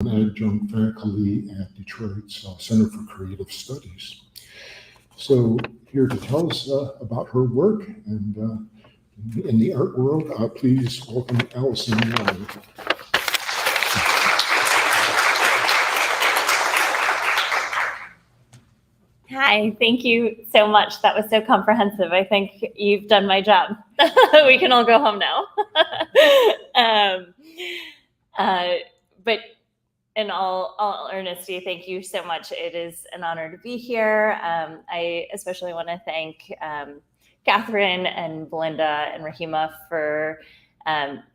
Adjunct faculty at Detroit's Center for Creative Studies. So here to tell us about her work and in the art world, please welcome Alison Wong. Hi, thank you so much. That was so comprehensive. I think you've done my job. We can all go home now. But in all earnesty, thank you so much. It is an honor to be here. I especially want to thank Catherine and Belinda and Rahima for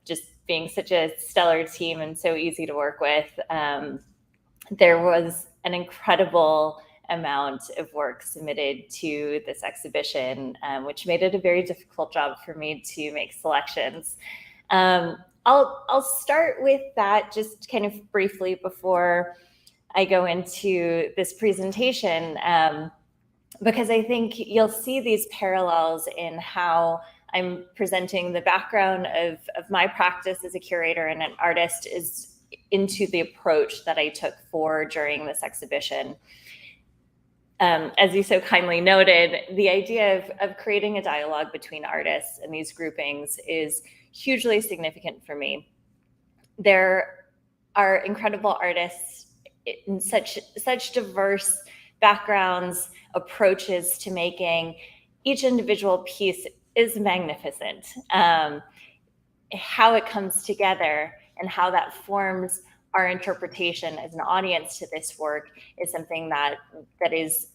just being such a stellar team and so easy to work with. There was an incredible amount of work submitted to this exhibition, which made it a very difficult job for me to make selections. I'll start with that just kind of briefly before I go into this presentation, because I think you'll see these parallels in how I'm presenting the background of my practice as a curator and an artist is into the approach that I took during this exhibition. As you so kindly noted, the idea of creating a dialogue between artists and these groupings is hugely significant for me. There are incredible artists in such diverse backgrounds, approaches to making. Each individual piece is magnificent. How it comes together and how that forms our interpretation as an audience to this work is something that is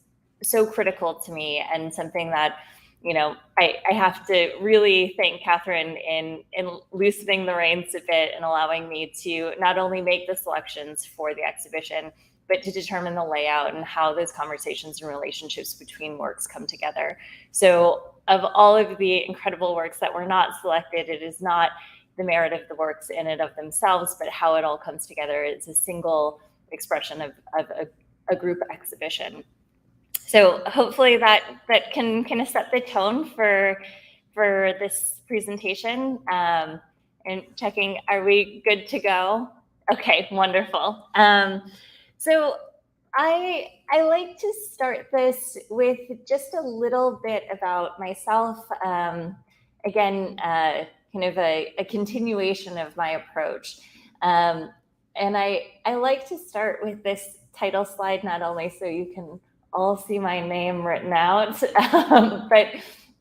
so critical to me, and something that, you know, I have to really thank Catherine in loosening the reins a bit and allowing me to not only make the selections for the exhibition, but to determine the layout and how those conversations and relationships between works come together. So of all of the incredible works that were not selected, it is not the merit of the works in and of themselves, but how it all comes together is a single expression of a group exhibition. So hopefully that can kind of set the tone for this presentation. And checking, are we good to go? Okay, wonderful. So I like to start this with just a little bit about myself. Again, kind of a continuation of my approach. And I like to start with this title slide, not only so you can all see my name written out, but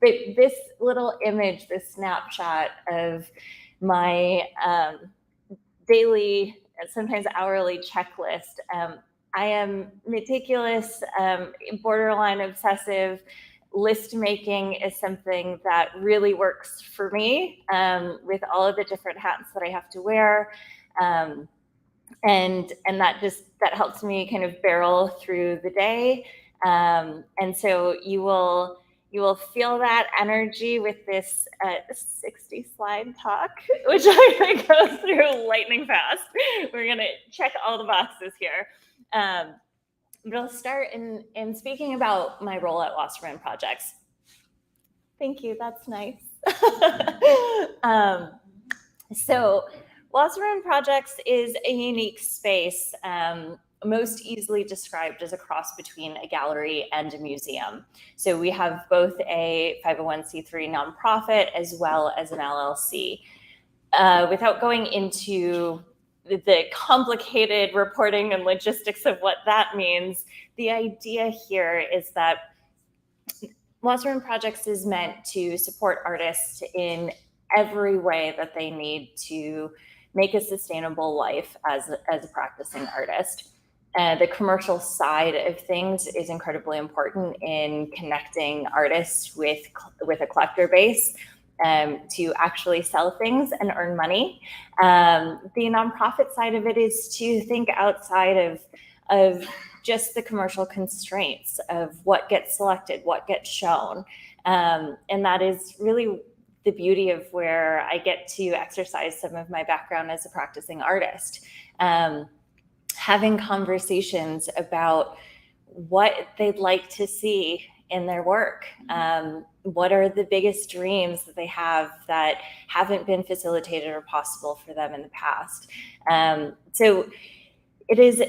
this little image, this snapshot of my daily, sometimes hourly checklist. I am meticulous, borderline obsessive. List making is something that really works for me, with all of the different hats that I have to wear. And that helps me kind of barrel through the day. And so you will feel that energy with this 60 slide talk, which I'm going to go through lightning fast. We're going to check all the boxes here. But I'll start in speaking about my role at Wasserman Projects. Thank you, that's nice. So Wasserman Projects is a unique space, most easily described as a cross between a gallery and a museum. So we have both a 501c3 nonprofit as well as an LLC. Without going into the complicated reporting and logistics of what that means, the idea here is that Wasserman Projects is meant to support artists in every way that they need to make a sustainable life as a practicing artist. The commercial side of things is incredibly important in connecting artists with a collector base, to actually sell things and earn money. The nonprofit side of it is to think outside of just the commercial constraints of what gets selected, what gets shown. And that is really the beauty of where I get to exercise some of my background as a practicing artist. Having conversations about what they'd like to see in their work. What are the biggest dreams that they have that haven't been facilitated or possible for them in the past? So it is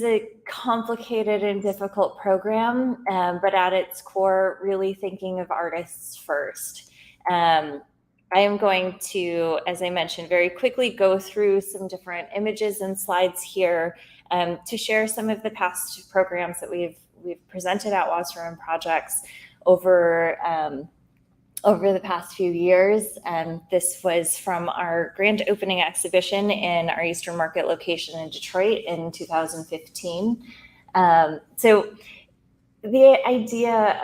a complicated and difficult program, but at its core, really thinking of artists first. I am going to, as I mentioned, very quickly go through some different images and slides here to share some of the past programs that we've presented at Wasserman Projects over the past few years. This was from our grand opening exhibition in our Eastern Market location in Detroit in 2015. So the idea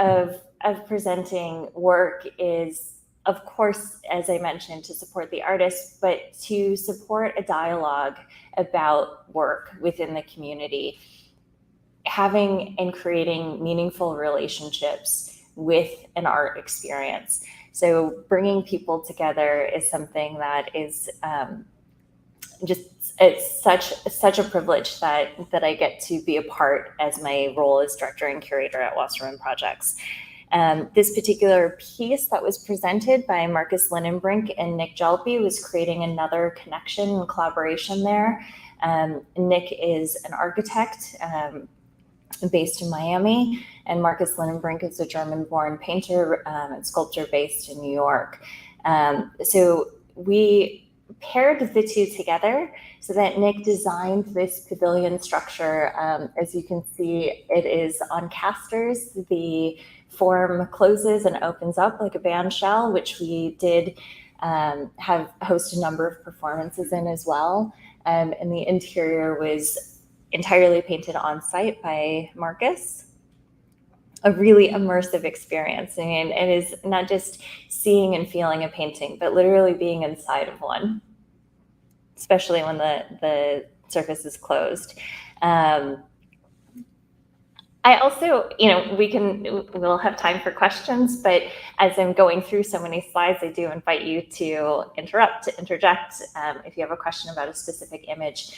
of presenting work is, of course, as I mentioned, to support the artist, but to support a dialogue about work within the community, having and creating meaningful relationships with an art experience. So bringing people together is something that is it's such a privilege that I get to be a part as my role as Director and Curator at Wasserman Projects. This particular piece that was presented by Marcus Linenbrink and Nick Jelpy was creating another connection and collaboration there. Nick is an architect based in Miami, and Marcus Linenbrink is a German-born painter and sculptor based in New York. So we paired the two together so that Nick designed this pavilion structure. As you can see, it is on casters. The form closes and opens up like a band shell, which we did host a number of performances in as well. And the interior was entirely painted on site by Marcus. A really immersive experience. I mean, it is not just seeing and feeling a painting, but literally being inside of one, especially when the surface is closed. I also, we'll have time for questions, but as I'm going through so many slides, I do invite you to interject. If you have a question about a specific image,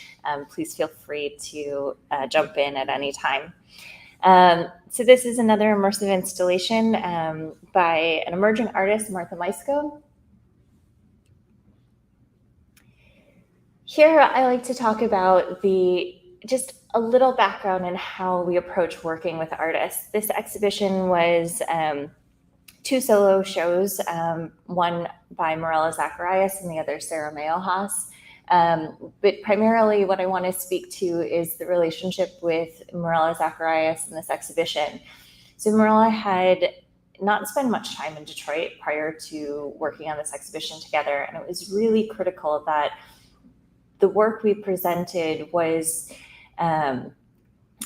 please feel free to jump in at any time. So this is another immersive installation by an emerging artist, Martha Maisko. Here, I like to talk about just a little background on how we approach working with artists. This exhibition was 2 solo shows, one by Mirella Zacharias and the other Sarah Mayo-Haas. But primarily what I want to speak to is the relationship with Mirella Zacharias in this exhibition. So Mirella had not spent much time in Detroit prior to working on this exhibition together, and it was really critical that the work we presented was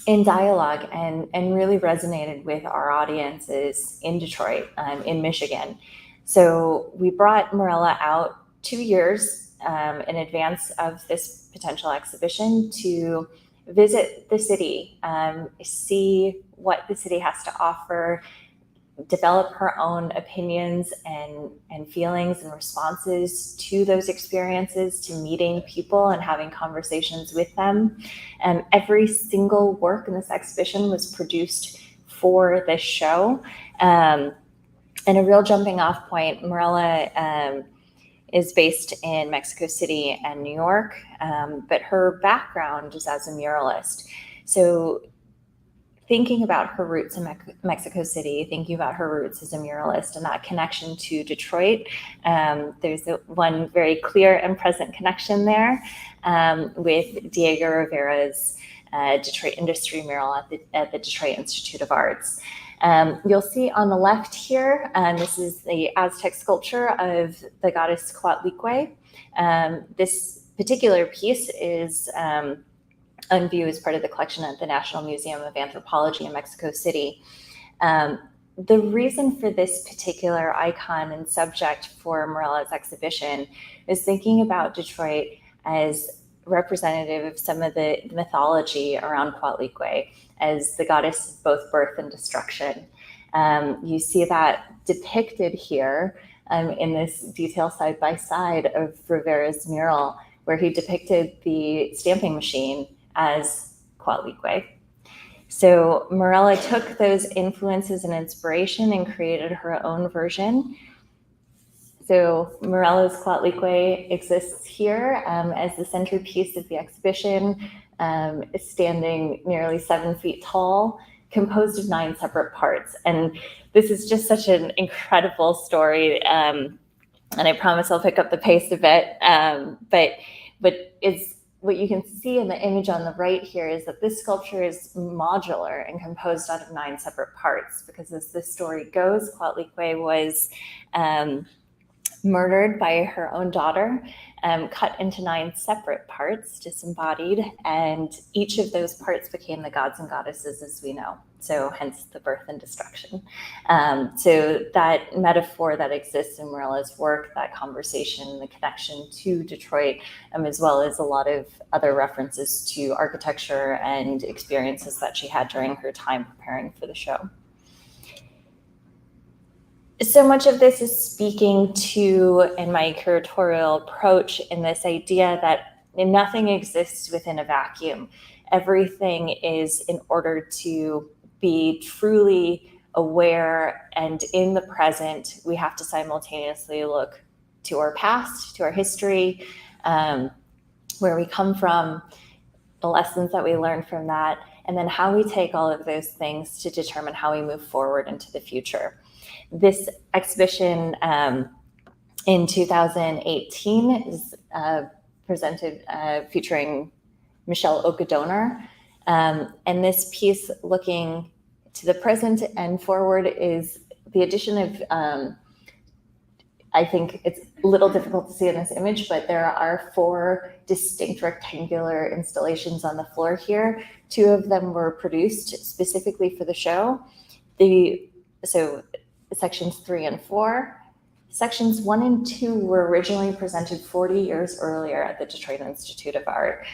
in dialogue and really resonated with our audiences in Detroit, in Michigan. So we brought Mirella out 2 years in advance of this potential exhibition to visit the city, see what the city has to offer, develop her own opinions and feelings and responses to those experiences, to meeting people and having conversations with them. Every single work in this exhibition was produced for this show. And a real jumping off point, Mirella is based in Mexico City and New York, but her background is as a muralist. So thinking about her roots in Mexico City, thinking about her roots as a muralist and that connection to Detroit, there's one very clear and present connection there with Diego Rivera's Detroit Industry mural at the Detroit Institute of Arts. You'll see on the left here, this is the Aztec sculpture of the goddess Coatlicue. This particular piece is on view as part of the collection at the National Museum of Anthropology in Mexico City. The reason for this particular icon and subject for Mirella's exhibition is thinking about Detroit as representative of some of the mythology around Coatlicue as the goddess of both birth and destruction. You see that depicted here in this detail side by side of Rivera's mural, where he depicted the stamping machine as Coatlicue. So Mirella took those influences and inspiration and created her own version. So Morella's Coatlicue exists here as the centerpiece of the exhibition, standing nearly 7 feet tall, composed of 9 separate parts. And this is just such an incredible story. And I promise I'll pick up the pace a bit. What you can see in the image on the right here is that this sculpture is modular and composed out of 9 separate parts, because as this story goes, Coatlicue was murdered by her own daughter, cut into 9 separate parts, disembodied, and each of those parts became the gods and goddesses as we know. So hence the birth and destruction. So that metaphor that exists in Morella's work, that conversation, the connection to Detroit, as well as a lot of other references to architecture and experiences that she had during her time preparing for the show. So much of this is speaking to, in my curatorial approach, in this idea that nothing exists within a vacuum. Everything is in order to be truly aware and in the present. We have to simultaneously look to our past, to our history, where we come from, the lessons that we learn from that, and then how we take all of those things to determine how we move forward into the future. This exhibition in 2018 is presented featuring Michelle Okadoner. And this piece, looking to the present and forward, is the addition of, I think it's a little difficult to see in this image, but there are 4 distinct rectangular installations on the floor here. 2 of them were produced specifically for the show. So sections 3 and 4. Sections 1 and 2 were originally presented 40 years earlier at the Detroit Institute of Art.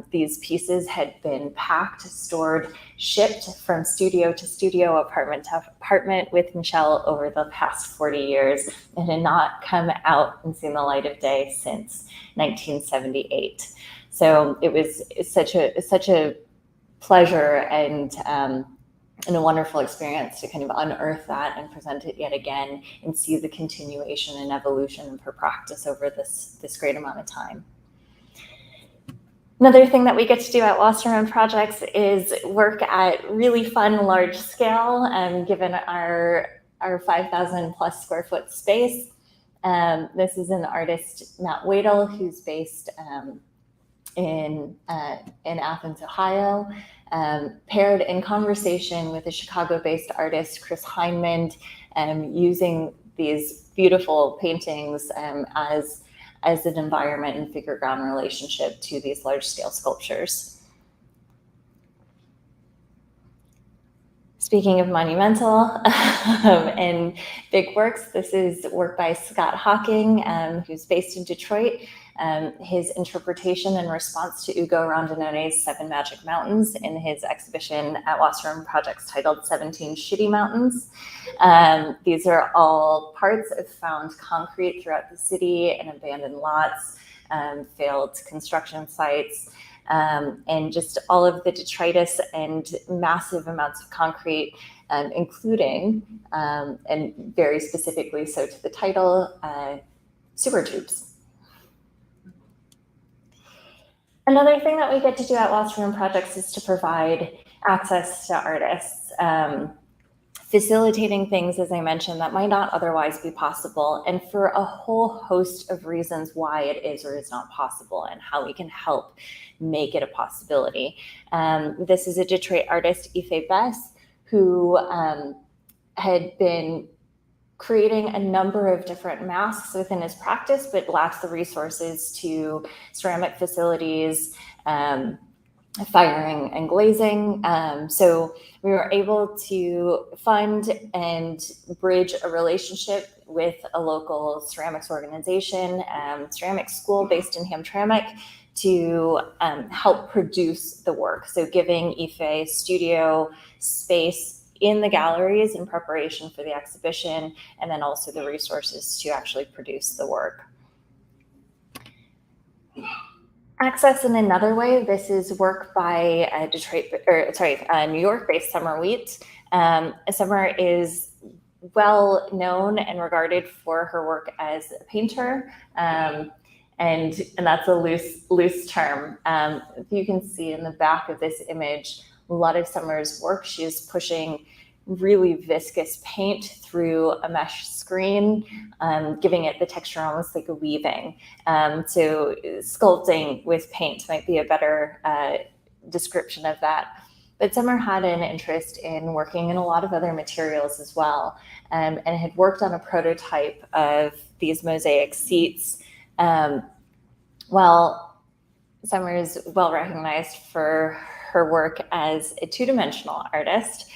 These pieces had been packed, stored, shipped from studio to studio, apartment to apartment with Michelle over the past 40 years, and had not come out and seen the light of day since 1978. So it was such a pleasure and a wonderful experience to kind of unearth that and present it yet again and see the continuation and evolution of her practice over this great amount of time. Another thing that we get to do at Wasserman Projects is work at really fun, large scale, given our 5,000 plus square foot space. This is an artist, Matt Wadel, who's based in Athens, Ohio. Paired in conversation with a Chicago-based artist, Chris Heinemann, using these beautiful paintings as an environment and figure-ground relationship to these large-scale sculptures. Speaking of monumental and big works, this is work by Scott Hocking, who's based in Detroit. His interpretation and response to Ugo Rondinone's 7 Magic Mountains in his exhibition at Wasserman Projects titled 17 Shitty Mountains. These are all parts of found concrete throughout the city and abandoned lots, failed construction sites, and just all of the detritus and massive amounts of concrete, including, and very specifically so to the title, sewer tubes. Another thing that we get to do at Wasserman Projects is to provide access to artists, facilitating things, as I mentioned, that might not otherwise be possible, and for a whole host of reasons why it is or is not possible and how we can help make it a possibility. This is a Detroit artist, Ife Bess, who had been creating a number of different masks within his practice, but lacks the resources to ceramic facilities, firing and glazing. So we were able to fund and bridge a relationship with a local ceramics organization, ceramics school based in Hamtramck, to help produce the work. So giving Ife studio space in the galleries in preparation for the exhibition, and then also the resources to actually produce the work. Access in another way, this is work by New York-based Summer Wheat. Summer is well known and regarded for her work as a painter. And that's a loose term. If you can see in the back of this image, a lot of Summer's work, she is pushing really viscous paint through a mesh screen, giving it the texture almost like a weaving. So sculpting with paint might be a better description of that. But Summer had an interest in working in a lot of other materials as well, and had worked on a prototype of these mosaic seats. Well, Summer is well recognized for her work as a two-dimensional artist.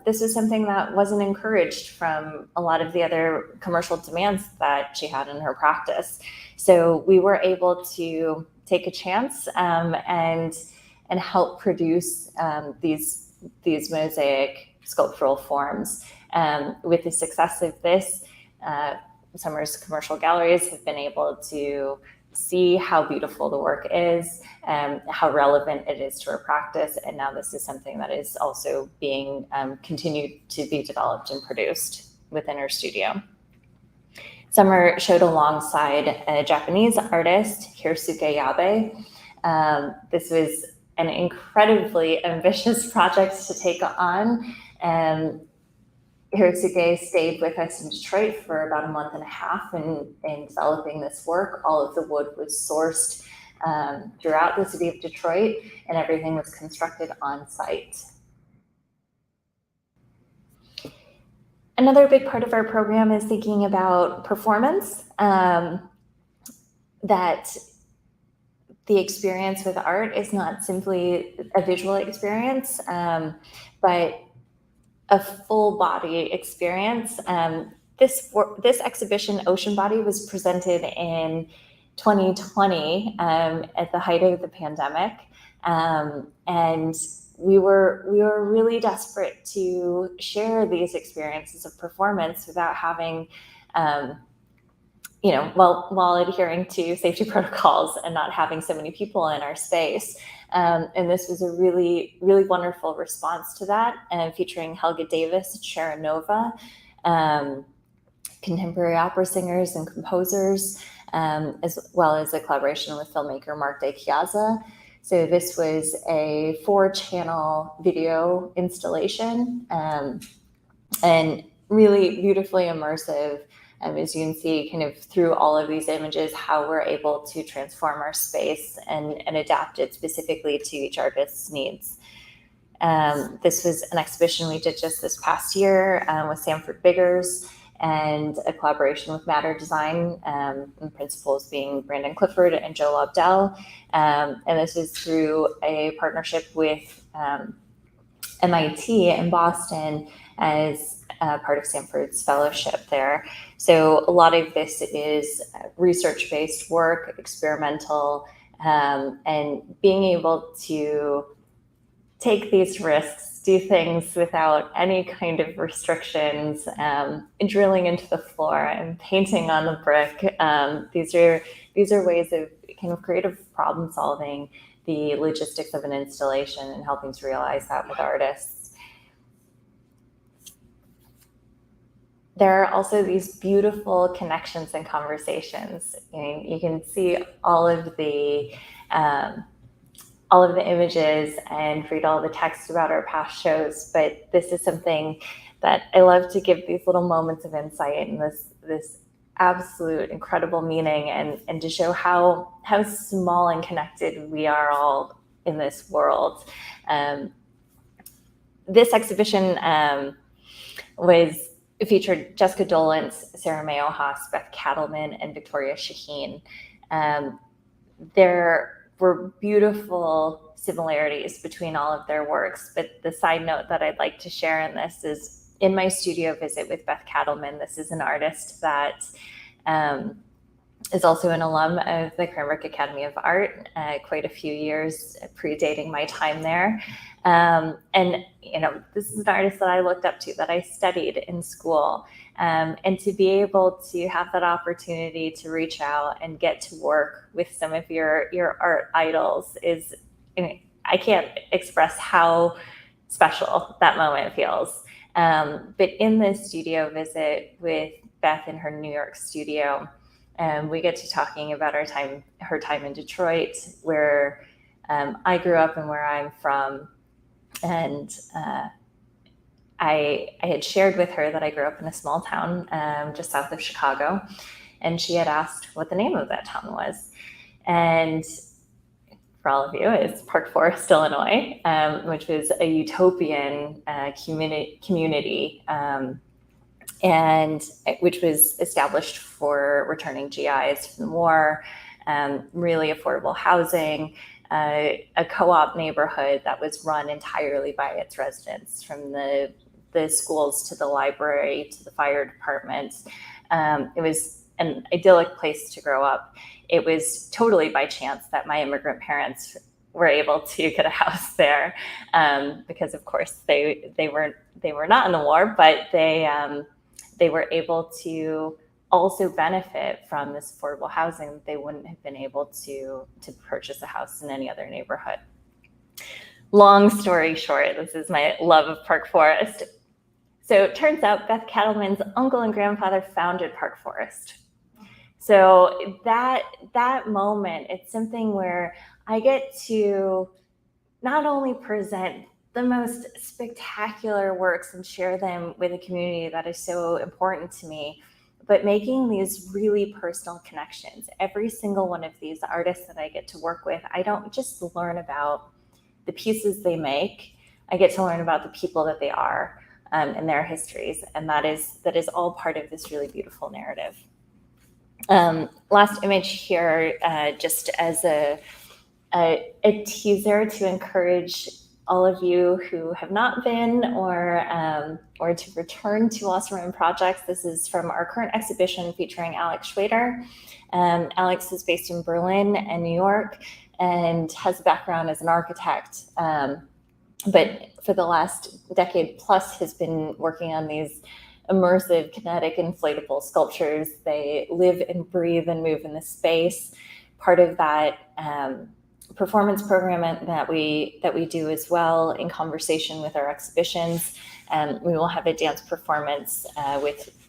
This was something that wasn't encouraged from a lot of the other commercial demands that she had in her practice. So we were able to take a chance and help produce these mosaic sculptural forms. With the success of this, Summer's commercial galleries have been able to see how beautiful the work is, how relevant it is to her practice, and now this is something that is also being continued to be developed and produced within her studio. Summer showed alongside a Japanese artist, Hirsuke Yabe. This was an incredibly ambitious project to take on. Hirsuke stayed with us in Detroit for about a month and a half in developing this work. All of the wood was sourced throughout the city of Detroit, and everything was constructed on site. Another big part of our program is thinking about performance, that the experience with art is not simply a visual experience, but a full body experience. This exhibition, Ocean Body, was presented in 2020 at the height of the pandemic, and we were really desperate to share these experiences of performance without having, while adhering to safety protocols and not having so many people in our space. And this was a really, really wonderful response to that, featuring Helga Davis and Sharon Nova, contemporary opera singers and composers, as well as a collaboration with filmmaker Mark de Chiazza. So this was a 4-channel video installation, and really beautifully immersive. As you can see, kind of through all of these images, how we're able to transform our space and adapt it specifically to each artist's needs. This was an exhibition we did just this past year with Sanford Biggers, and a collaboration with Matter Design, and principals being Brandon Clifford and Joe Lobdell. And this is through a partnership with MIT in Boston as part of Sanford's fellowship there. So a lot of this is research-based work, experimental, and being able to take these risks, do things without any kind of restrictions, and drilling into the floor and painting on the brick. These are ways of kind of creative problem solving the logistics of an installation and helping to realize that with artists. There are also these beautiful connections and conversations. You can see all of the images and read all the text about our past shows, but this is something that I love to give these little moments of insight and this absolute incredible meaning, and to show how small and connected we are all in this world. This exhibition featured Jessica Dolance, Sarah Mayo-Haas, Beth Cattleman, and Victoria Shaheen. There were beautiful similarities between all of their works, but the side note that I'd like to share in this is in my studio visit with Beth Cattleman. This is an artist that is also an alum of the Cranbrook Academy of Art, quite a few years predating my time there. And this is an artist that I looked up to, that I studied in school. And to be able to have that opportunity to reach out and get to work with some of your art idols I can't express how special that moment feels. But in this studio visit with Beth in her New York studio, we get to talking about her time in Detroit, where I grew up and where I'm from. And I had shared with her that I grew up in a small town just south of Chicago, and she had asked what the name of that town was. And for all of you, it's Park Forest, Illinois, which was a utopian community, and which was established for returning GIs from the war, really affordable housing, a co-op neighborhood that was run entirely by its residents, from the schools to the library to the fire department. It was an idyllic place to grow up. It was totally by chance that my immigrant parents were able to get a house there, because of course they were not in the war, but they were able to also benefit from this affordable housing that they wouldn't have been able to purchase a house in any other neighborhood. Long story short, this is my love of Park Forest. So it turns out Beth Cattleman's uncle and grandfather founded Park Forest. So that moment, it's something where I get to not only present the most spectacular works and share them with a community that is so important to me, but making these really personal connections. Every single one of these artists that I get to work with, I don't just learn about the pieces they make, I get to learn about the people that they are, and their histories, and that is all part of this really beautiful narrative. Last image here, just as a teaser to encourage all of you who have not been or to return to Wasserman Projects. This is from our current exhibition featuring Alex Schwader. Alex is based in Berlin and New York and has a background as an architect, but for the last decade plus has been working on these immersive, kinetic, inflatable sculptures. They live and breathe and move in the space. Part of that performance program that we do as well, in conversation with our exhibitions. We will have a dance performance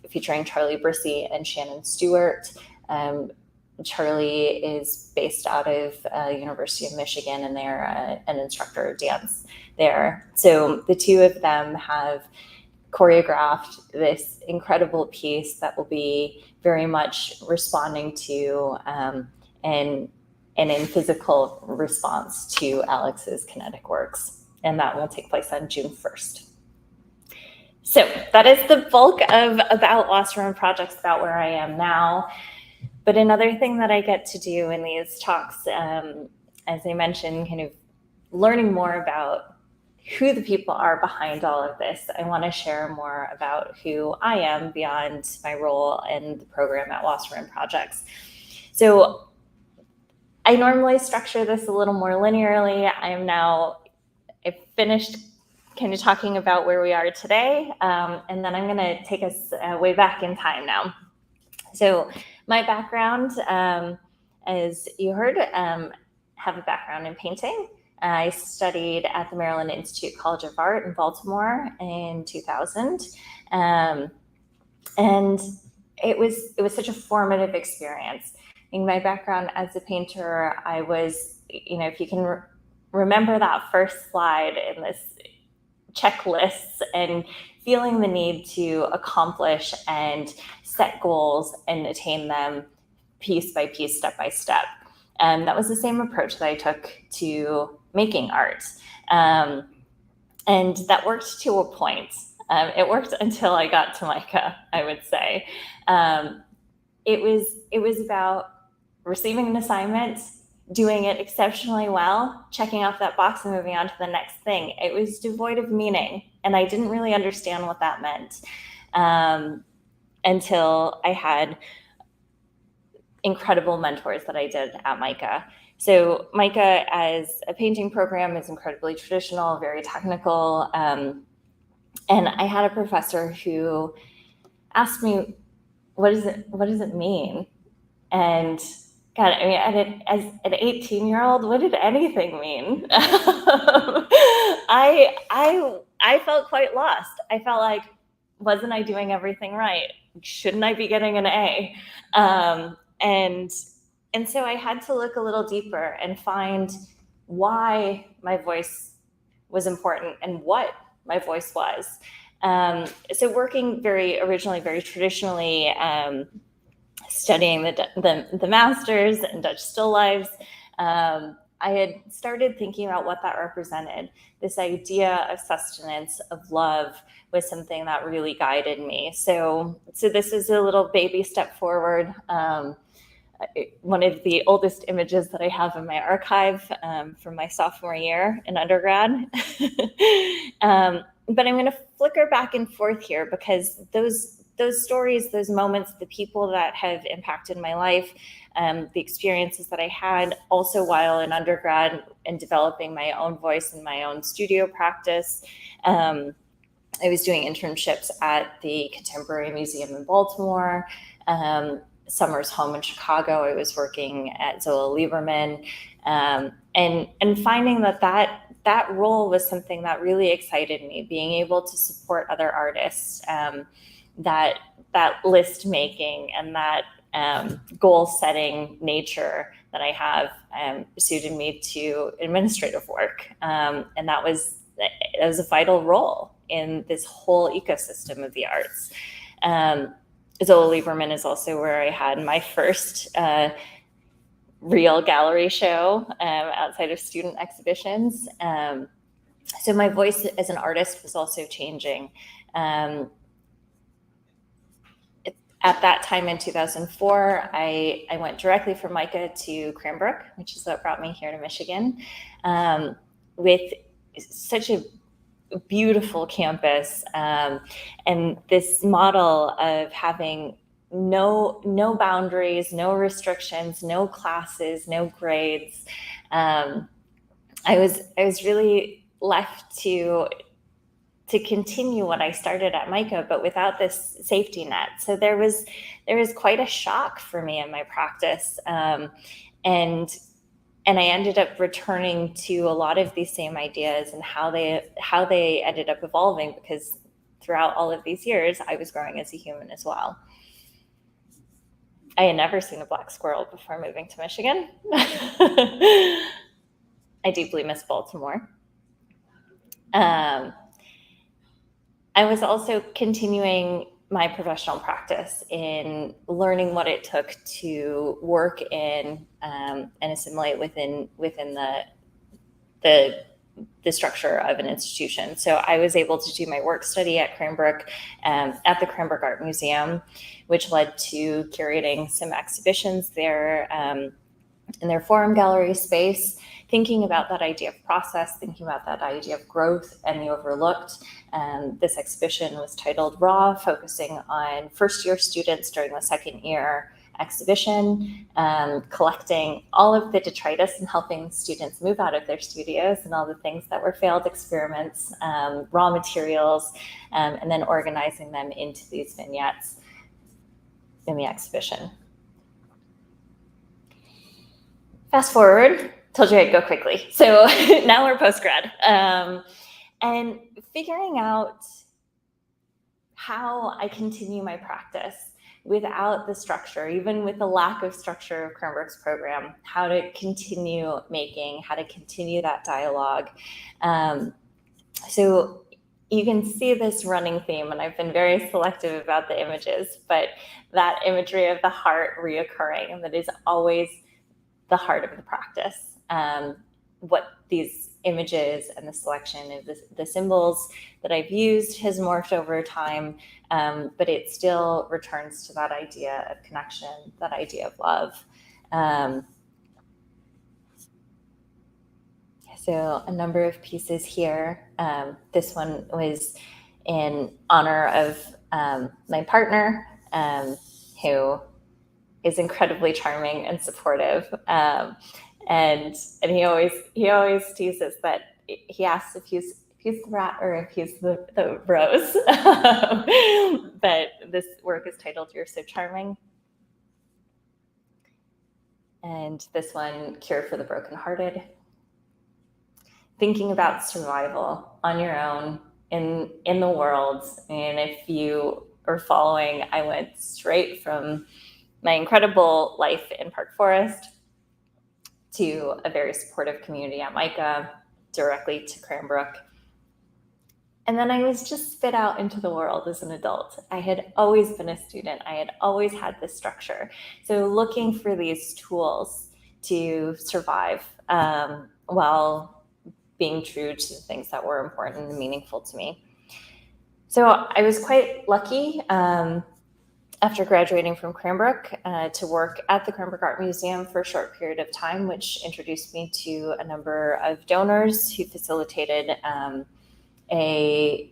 featuring Charlie Brissy and Shannon Stewart. Charlie is based out of University of Michigan, and they're an instructor of dance there. So the two of them have choreographed this incredible piece that will be very much responding to and in physical response to Alex's kinetic works. And that will take place on June 1st. So that is the bulk of about Wasserman Projects, about where I am now. But another thing that I get to do in these talks, as I mentioned, kind of learning more about who the people are behind all of this. I want to share more about who I am beyond my role in the program at Wasserman Projects. So I normally structure this a little more linearly. I've finished kind of talking about where we are today, and then I'm going to take us way back in time now. So my background, as you heard, have a background in painting. I studied at the Maryland Institute College of Art in Baltimore in 2000, and it was such a formative experience. In my background as a painter, I was, if you can remember that first slide in this checklists and feeling the need to accomplish and set goals and attain them piece by piece, step by step. And that was the same approach that I took to making art. And that worked to a point. It worked until I got to MICA, I would say. It was about receiving an assignment, doing it exceptionally well, checking off that box and moving on to the next thing. It was devoid of meaning, and I didn't really understand what that meant until I had incredible mentors that I did at MICA. So MICA as a painting program is incredibly traditional, very technical. And I had a professor who asked me, what does it mean? And God, I mean, as an 18-year-old, what did anything mean? I I felt quite lost. I felt like, wasn't I doing everything right? Shouldn't I be getting an A? And so I had to look a little deeper and find why my voice was important and what my voice was. So working originally very traditionally, studying the masters and Dutch still lifes, I had started thinking about what that represented. This idea of sustenance, of love, was something that really guided me. So this is a little baby step forward. One of the oldest images that I have in my archive from my sophomore year in undergrad. But I'm going to flicker back and forth here because those stories, those moments, the people that have impacted my life, the experiences that I had also while in undergrad and developing my own voice and my own studio practice. I was doing internships at the Contemporary Museum in Baltimore, Summers Home in Chicago. I was working at Zola Lieberman, and finding that role was something that really excited me, being able to support other artists, that list making and that goal setting nature that I have suited me to administrative work, and that was a vital role in this whole ecosystem of the arts. Zola Lieberman is also where I had my first real gallery show outside of student exhibitions. So my voice as an artist was also changing. At that time in 2004, I went directly from MICA to Cranbrook, which is what brought me here to Michigan, with such a beautiful campus, and this model of having no boundaries, no restrictions, no classes, no grades. I was really left to continue what I started at MICA, but without this safety net. So there was quite a shock for me in my practice, and I ended up returning to a lot of these same ideas and how they ended up evolving, because throughout all of these years, I was growing as a human as well. I had never seen a black squirrel before moving to Michigan. I deeply miss Baltimore. I was also continuing my professional practice in learning what it took to work in and assimilate within the structure of an institution. So I was able to do my work study at Cranbrook, at the Cranbrook Art Museum, which led to curating some exhibitions there in their forum gallery space, thinking about that idea of process, thinking about that idea of growth and the overlooked. This exhibition was titled Raw, focusing on first-year students during the second year exhibition, collecting all of the detritus and helping students move out of their studios and all the things that were failed experiments, raw materials, and then organizing them into these vignettes in the exhibition. Fast forward, told you I'd go quickly. So now we're post-grad, and figuring out how I continue my practice without the structure, even with the lack of structure of Cranbrook's program, how to continue making, how to continue that dialogue. So you can see this running theme, and I've been very selective about the images, but that imagery of the heart reoccurring, and that is always the heart of the practice. What these images and the selection of the symbols that I've used has morphed over time, but it still returns to that idea of connection, that idea of love. So a number of pieces here. This one was in honor of my partner, who is incredibly charming and supportive. And he always teases that he asks if he's the rat or if he's the rose. But this work is titled You're So Charming. And this one, Cure for the Brokenhearted. Thinking about survival on your own in the world. And if you are following, I went straight from my incredible life in Park Forest to a very supportive community at Micah, directly to Cranbrook. And then I was just spit out into the world as an adult. I had always been a student. I had always had this structure. So looking for these tools to survive while being true to the things that were important and meaningful to me. So I was quite lucky after graduating from Cranbrook to work at the Cranbrook Art Museum for a short period of time, which introduced me to a number of donors who facilitated a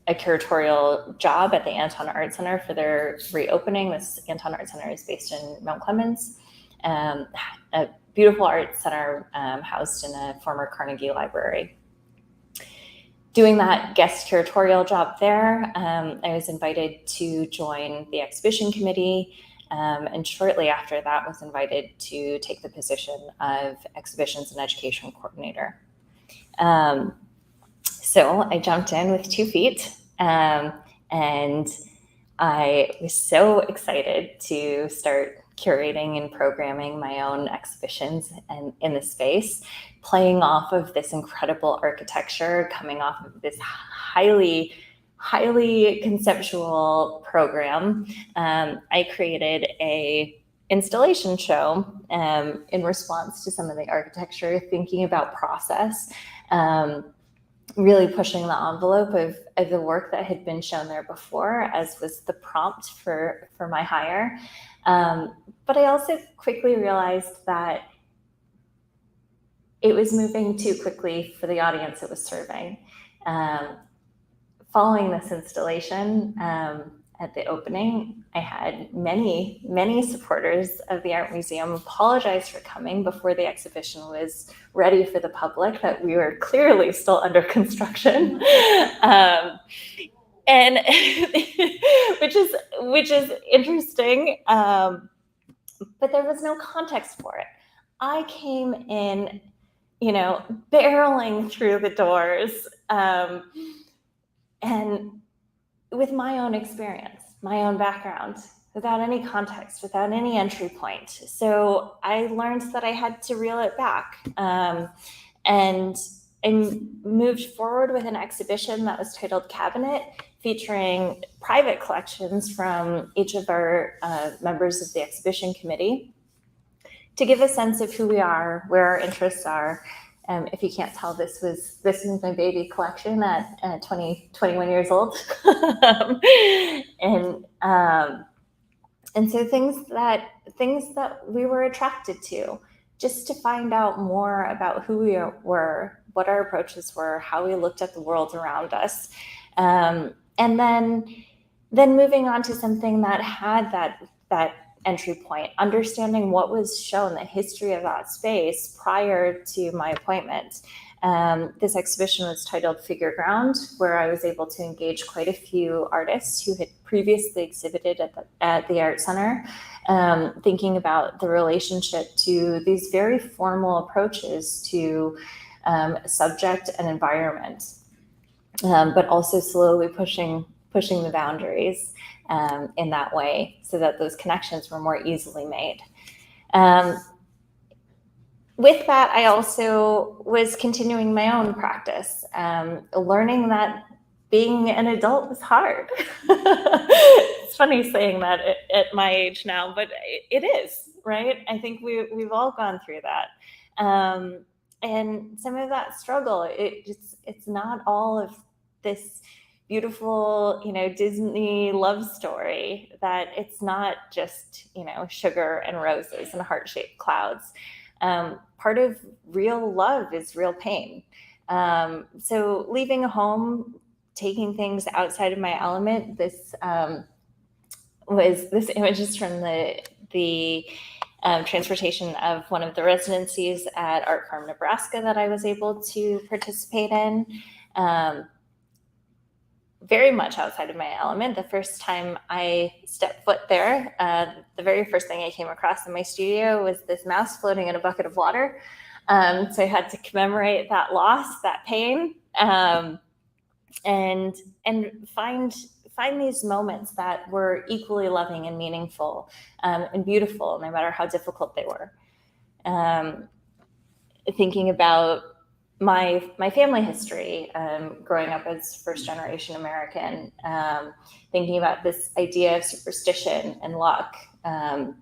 curatorial job at the Anton Art Center for their reopening. This Anton Art Center is based in Mount Clemens, a beautiful art center housed in a former Carnegie library. Doing that guest curatorial job there, I was invited to join the exhibition committee, and shortly after that was invited to take the position of exhibitions and education coordinator. So I jumped in with 2 feet, and I was so excited to start curating and programming my own exhibitions and in the space, playing off of this incredible architecture, coming off of this highly conceptual program. I created a installation show in response to some of the architecture, thinking about process, really pushing the envelope of the work that had been shown there before, as was the prompt for my hire. But I also quickly realized that it was moving too quickly for the audience it was serving. Following this installation at the opening, I had many supporters of the art museum apologize for coming before the exhibition was ready for the public, that we were clearly still under construction. And which is interesting, but there was no context for it. I came in, barreling through the doors, and with my own experience, my own background, without any context, without any entry point. So I learned that I had to reel it back, and I moved forward with an exhibition that was titled Cabinet, featuring private collections from each of our members of the exhibition committee, to give a sense of who we are, where our interests are. If you can't tell, this is my baby collection at 21 years old. And so things that we were attracted to, just to find out more about who we were, what our approaches were, how we looked at the world around us. And then moving on to something that had that entry point, understanding what was shown, the history of that space prior to my appointment. This exhibition was titled Figure Ground, where I was able to engage quite a few artists who had previously exhibited at the Art Center, thinking about the relationship to these very formal approaches to subject and environment, but also slowly pushing the boundaries in that way, so that those connections were more easily made. With that, I also was continuing my own practice, learning that being an adult was hard. It's funny saying that at my age now, but it is, right? I think we've all gone through that. And some of that struggle, it's not all of this beautiful, Disney love story, that it's not just, sugar and roses and heart-shaped clouds. Part of real love is real pain. So leaving home, taking things outside of my element, this image is from the transportation of one of the residencies at Art Farm, Nebraska, that I was able to participate in. Very much outside of my element. The first time I stepped foot there, the very first thing I came across in my studio was this mouse floating in a bucket of water. So I had to commemorate that loss, that pain. and find these moments that were equally loving and meaningful, and beautiful, no matter how difficult they were. Thinking about my family history, growing up as first generation American, thinking about this idea of superstition and luck, and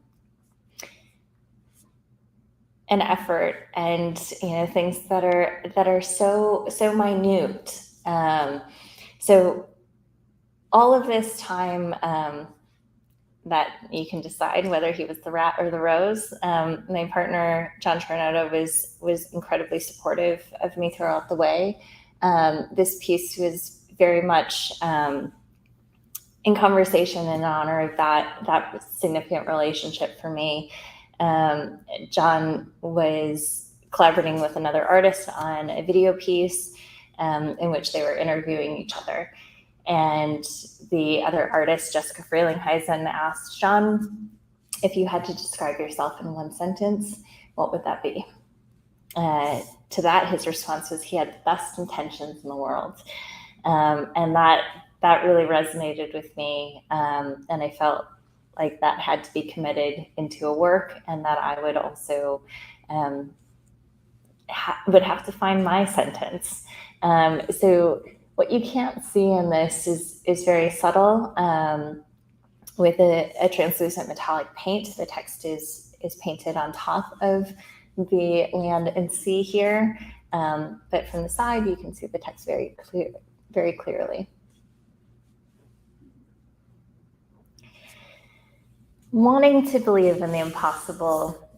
effort, and things that are so minute. So all of this time, that you can decide whether he was the rat or the rose. My partner, John Tornado, was incredibly supportive of me throughout the way. This piece was very much in conversation in honor of that significant relationship for me. John was collaborating with another artist on a video piece in which they were interviewing each other. And the other artist, Jessica Frelinghuysen, asked John, if you had to describe yourself in one sentence, what would that be? To that, his response was, he had the best intentions in the world. And that really resonated with me. And I felt like that had to be committed into a work, and that I would also would have to find my sentence. So what you can't see in this is very subtle. With a translucent metallic paint, the text is painted on top of the land and sea here. But from the side, you can see the text very clearly. Wanting to believe in the impossible,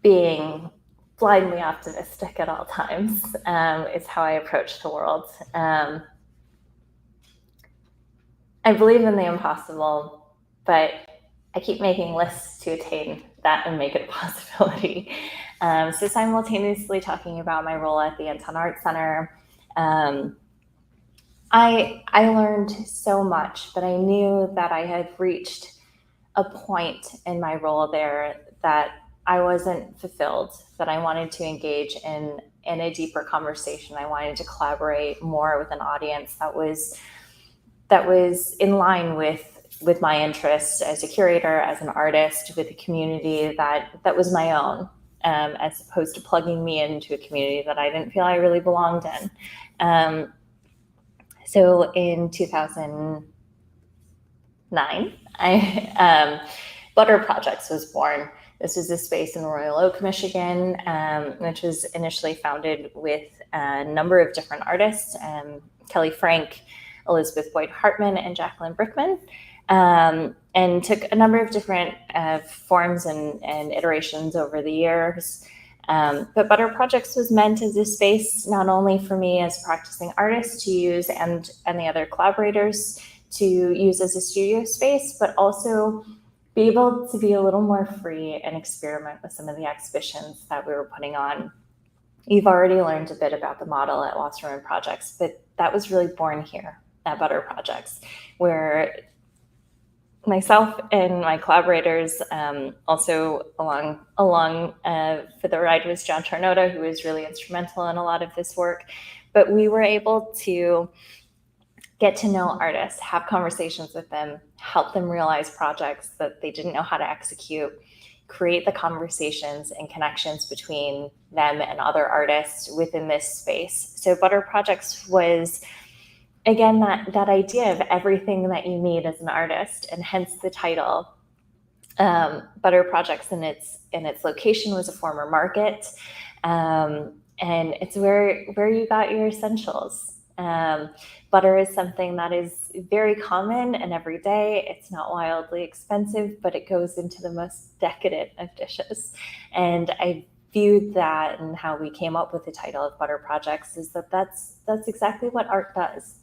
being blindly optimistic at all times, is how I approach the world. I believe in the impossible, but I keep making lists to attain that and make it a possibility. So simultaneously talking about my role at the Anton Art Center, I learned so much, but I knew that I had reached a point in my role there that I wasn't fulfilled, that I wanted to engage in a deeper conversation. I wanted to collaborate more with an audience that was in line with my interests as a curator, as an artist, with a community that was my own, as opposed to plugging me into a community that I didn't feel I really belonged in. So in 2009, Butter Projects was born. This was a space in Royal Oak, Michigan, which was initially founded with a number of different artists, Kelly Frank, Elizabeth Boyd Hartman, and Jacqueline Brickman, and took a number of different forms and iterations over the years. But Butter Projects was meant as a space not only for me as a practicing artist to use and the other collaborators to use as a studio space, but also be able to be a little more free and experiment with some of the exhibitions that we were putting on. You've already learned a bit about the model at Wasserman Projects, but that was really born here at Butter Projects, where myself and my collaborators, also along for the ride was John Tornado, who was really instrumental in a lot of this work. But we were able to get to know artists, have conversations with them, help them realize projects that they didn't know how to execute, create the conversations and connections between them and other artists within this space. So Butter Projects was, again, that idea of everything that you need as an artist, and hence the title. Butter Projects in its location was a former market, and it's where you got your essentials. Butter is something that is very common and everyday. It's not wildly expensive, but it goes into the most decadent of dishes. And I viewed that, and how we came up with the title of Butter Projects is that's exactly what art does.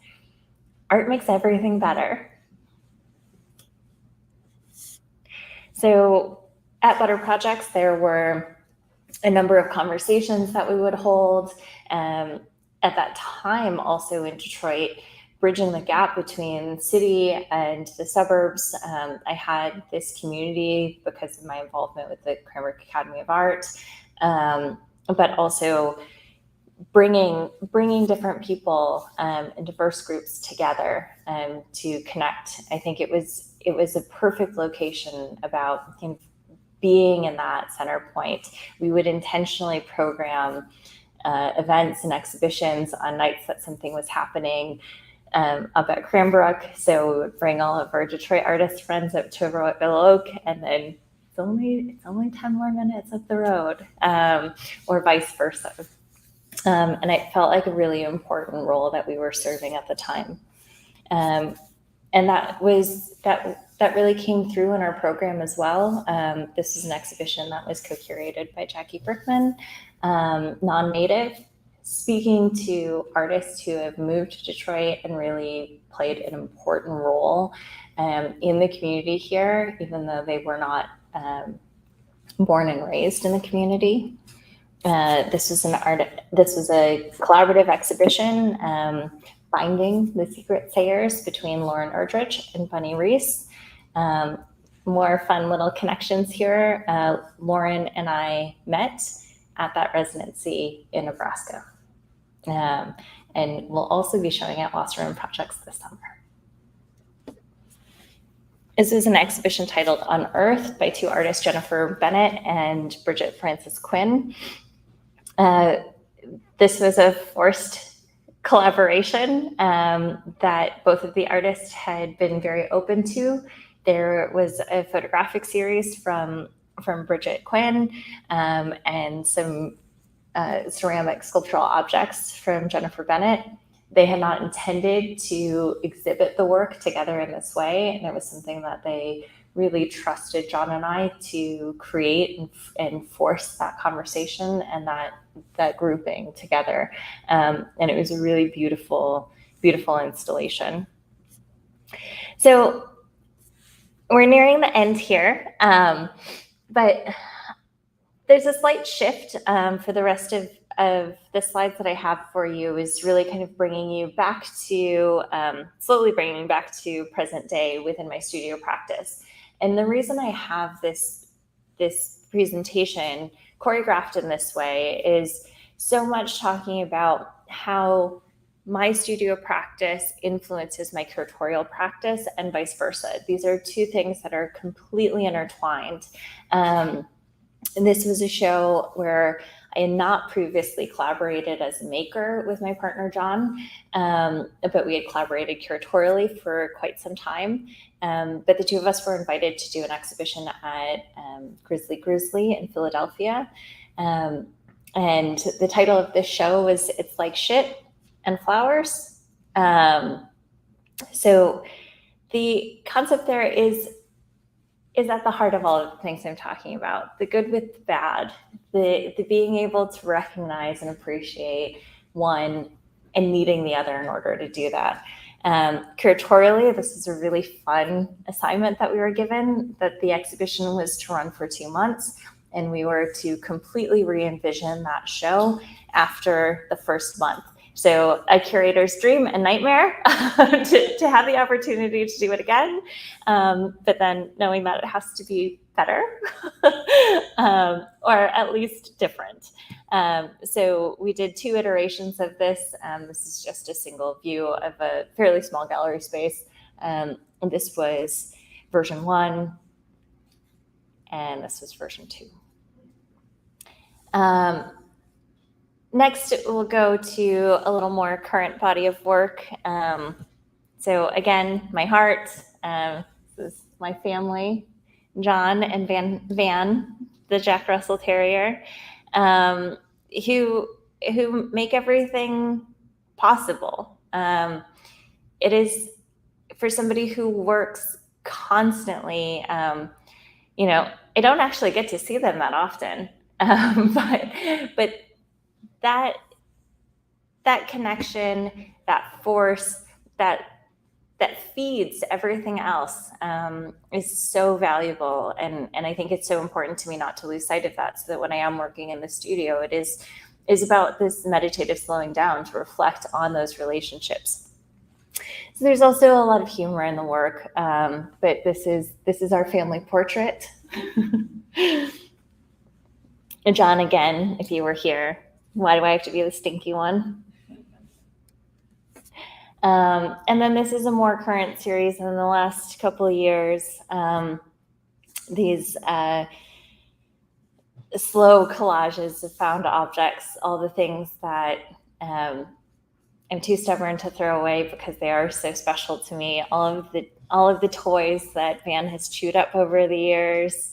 Art makes everything better. So at Butter Projects, there were a number of conversations that we would hold. At that time, also in Detroit, bridging the gap between city and the suburbs. I had this community because of my involvement with the Cranbrook Academy of Art, but also bringing different people and diverse groups together to connect. I think it was a perfect location about being in that center point. We would intentionally program events and exhibitions on nights that something was happening up at Cranbrook. So we would bring all of our Detroit artist friends up to Willow Oak, and then it's only 10 more minutes up the road, or vice versa. And it felt like a really important role that we were serving at the time. And that really came through in our program as well. This is an exhibition that was co-curated by Jackie Brickman, non-native, speaking to artists who have moved to Detroit and really played an important role in the community here, even though they were not born and raised in the community. This was a collaborative exhibition, Finding the Secret Sayers, between Lauren Erdrich and Bunny Reese. More fun little connections here. Lauren and I met at that residency in Nebraska. And we'll also be showing at Wasserman Projects this summer. This is an exhibition titled Unearthed by two artists, Jennifer Bennett and Bridget Francis Quinn. This was a forced collaboration that both of the artists had been very open to. There was a photographic series from Bridget Quinn and some ceramic sculptural objects from Jennifer Bennett. They had not intended to exhibit the work together in this way, and it was something that they really trusted John and I to create and force that conversation and that grouping together. And it was a really beautiful, beautiful installation. So we're nearing the end here, but there's a slight shift for the rest of the slides that I have for you, is really kind of bringing you back to, slowly bringing back to present day within my studio practice. And the reason I have this presentation choreographed in this way is so much talking about how my studio practice influences my curatorial practice and vice versa. These are two things that are completely intertwined. And this was a show where I had not previously collaborated as a maker with my partner, John, but we had collaborated curatorially for quite some time. But the two of us were invited to do an exhibition at Grizzly in Philadelphia. And the title of this show was It's Like Shit and Flowers. So the concept there is at the heart of all of the things I'm talking about. The good with the bad, the being able to recognize and appreciate one and needing the other in order to do that. Curatorially, this is a really fun assignment that we were given, that the exhibition was to run for 2 months, and we were to completely re-envision that show after the first month. So a curator's dream and nightmare to have the opportunity to do it again, but then knowing that it has to be better or at least different. So we did 2 iterations of this. This is just a single view of a fairly small gallery space. And this was version 1, and this was version 2. Next, we'll go to a little more current body of work. So again, my heart, this is my family, John and Van, the Jack Russell Terrier, who make everything possible. It is, for somebody who works constantly, I don't actually get to see them that often, but that connection, that force, that feeds everything else is so valuable. And I think it's so important to me not to lose sight of that, so that when I am working in the studio, it is about this meditative slowing down to reflect on those relationships. So there's also a lot of humor in the work, but this is our family portrait. And John, again, if you were here, Why do I have to be the stinky one? And then this is a more current series in the last couple of years. These slow collages of found objects, all the things that I'm too stubborn to throw away because they are so special to me. All of the toys that Van has chewed up over the years,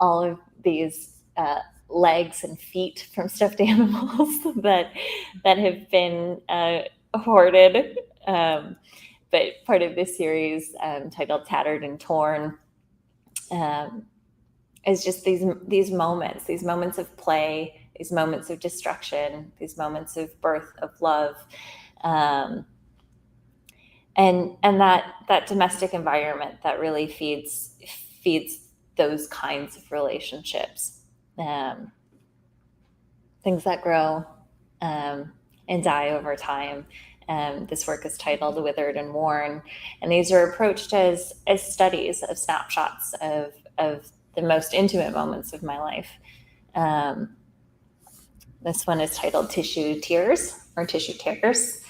all of these legs and feet from stuffed animals that have been hoarded. But part of this series, titled "Tattered and Torn," is just these moments of play, these moments of destruction, these moments of birth, of love, and that domestic environment that really feeds those kinds of relationships, things that grow and die over time. This work is titled "Withered and Worn," and these are approached as studies of snapshots of the most intimate moments of my life. This one is titled "Tissue Tears" or "Tissue Tears."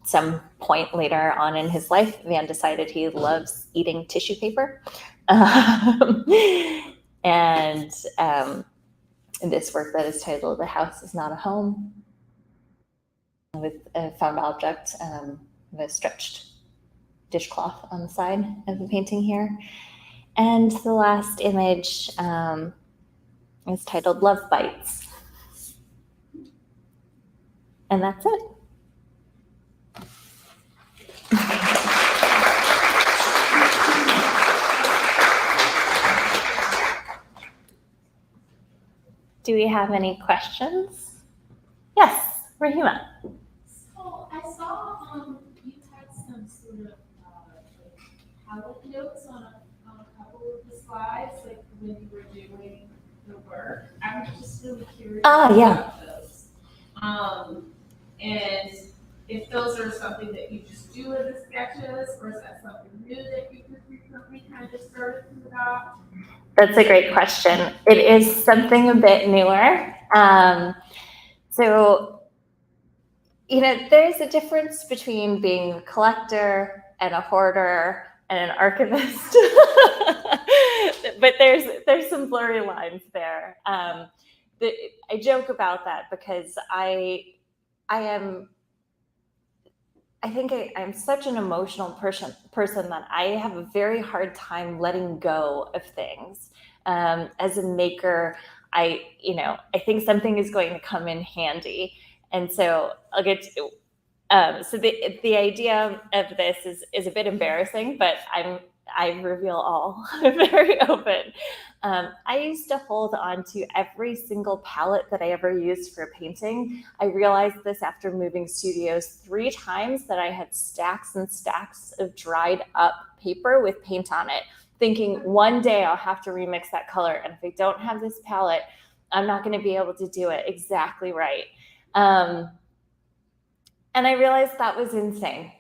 Some point later on in his life, Van decided he loves eating tissue paper. And this work that is titled "The House Is Not a Home," with a found object, with a stretched dishcloth on the side of the painting here. And the last image is titled "Love Bites." And that's it. Do we have any questions? Yes, Rahima. So I saw you had some sort of palette notes on a couple of the slides, like when you were doing the work. I was just really curious about those. And if those are something that you just do in the sketches, or is that something new that you could recently kind of started to adopt? That's a great question. It is something a bit newer. So, there's a difference between being a collector and a hoarder and an archivist. But there's some blurry lines there. I joke about that because I'm such an emotional person that I have a very hard time letting go of things. As a maker, I think something is going to come in handy, and so I'll get to. So the idea of this is a bit embarrassing, but I reveal all. I'm very open. I used to hold on to every single palette that I ever used for painting. I realized this after moving studios 3 times, that I had stacks and stacks of dried up paper with paint on it, thinking one day I'll have to remix that color. And if I don't have this palette, I'm not going to be able to do it exactly right. And I realized that was insane.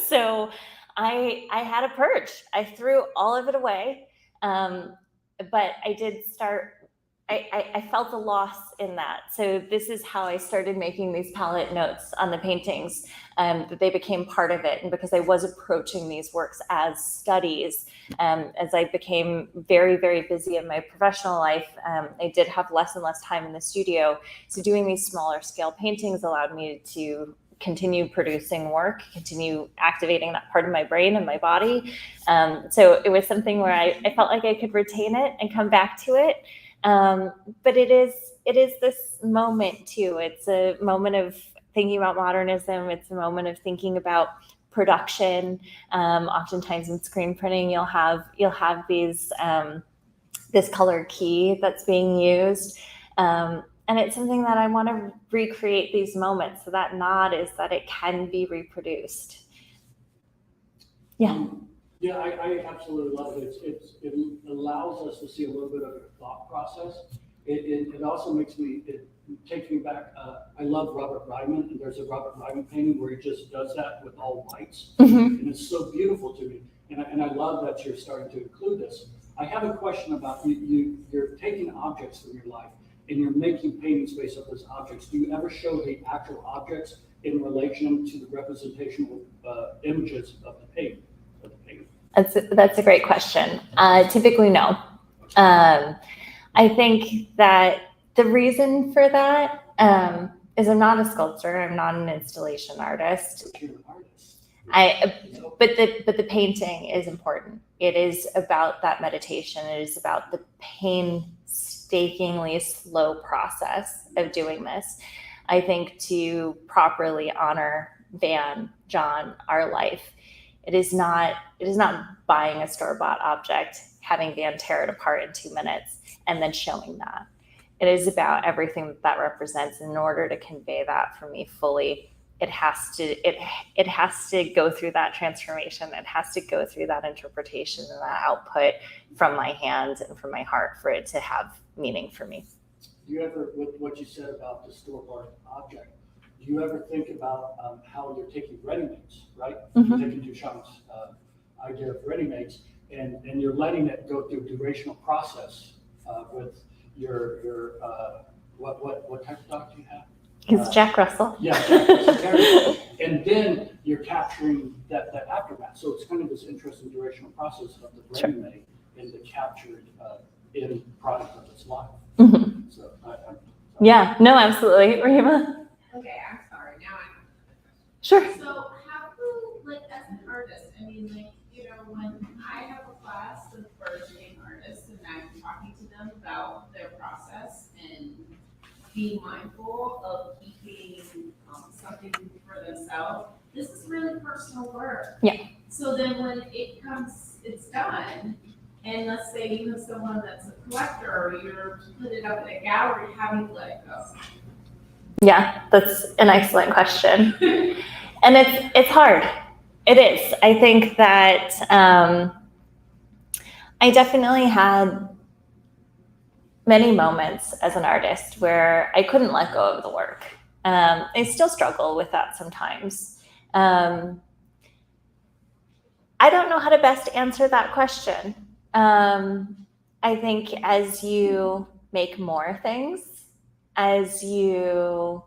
So I had a purge. I threw all of it away. But I did start, I felt a loss in that. So this is how I started making these palette notes on the paintings, that they became part of it. And because I was approaching these works as studies, as I became very, very busy in my professional life, I did have less and less time in the studio. So doing these smaller scale paintings allowed me to continue producing work, continue activating that part of my brain and my body. So it was something where I felt like I could retain it and come back to it. But it is this moment too. It's a moment of thinking about modernism. It's a moment of thinking about production. Oftentimes in screen printing, you'll have these this color key that's being used. And it's something that I want to recreate these moments. So that nod is that it can be reproduced. Yeah. Yeah, I absolutely love it. It allows us to see a little bit of a thought process. It also takes me back. I love Robert Ryman, and there's a Robert Ryman painting where he just does that with all whites. Mm-hmm. And it's so beautiful to me. And I love that you're starting to include this. I have a question about you're taking objects from your life and you're making paintings based off those objects, do you ever show the actual objects in relation to the representational images of the painting? That's a great question. Typically, no. I think that the reason for that is I'm not a sculptor. I'm not an installation artist. But you're an artist. But the painting is important. It is about that meditation. It is about the painstakingly slow process of doing this. I think to properly honor Van, John, our life, it is not buying a store-bought object, having Van tear it apart in 2 minutes, and then showing that. It is about everything that represents. In order to convey that for me fully, it has to go through that transformation. It has to go through that interpretation and that output from my hands and from my heart for it to have meaning for me. Do you ever, with what you said about the store-bought object, do you ever think about how you're taking ready-mades, right? Mm-hmm. You're taking Duchamp's idea of ready-mades, and you're letting it go through a durational process with your what type of dog do you have? He's Jack Russell. Yeah, Jack Russell Terrier. And then you're capturing that aftermath. So it's kind of this interesting durational process of the ready-made and the captured in product of its life. Mm-hmm. So Yeah, no, absolutely. Rima? Okay, I'm sorry, now I have another question. Sure. So how do, like, as an artist, I mean, like, you know, when I have a class with burgeoning artists and I'm talking to them about their process and being mindful of keeping something for themselves, this is really personal work. Yeah. So then when it's done, and let's say you have someone that's a collector or you're put it up in a gallery, how do you let it go? Yeah, that's an excellent question. And it's hard. It is. I think that I definitely had many moments as an artist where I couldn't let go of the work. I still struggle with that sometimes. I don't know how to best answer that question. I think as you make more things, as you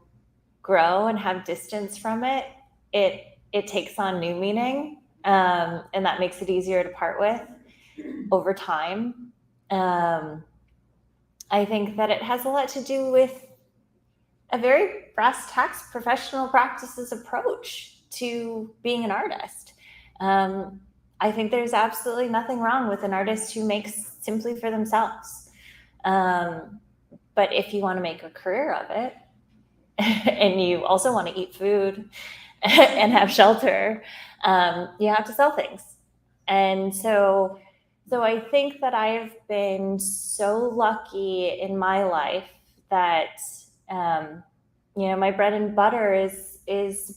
grow and have distance from it, it takes on new meaning, and that makes it easier to part with over time. I think that it has a lot to do with a very brass tacks professional practices approach to being an artist. I think there's absolutely nothing wrong with an artist who makes simply for themselves. But if you want to make a career of it, and you also want to eat food and have shelter, you have to sell things. And so I think that I've been so lucky in my life that, my bread and butter is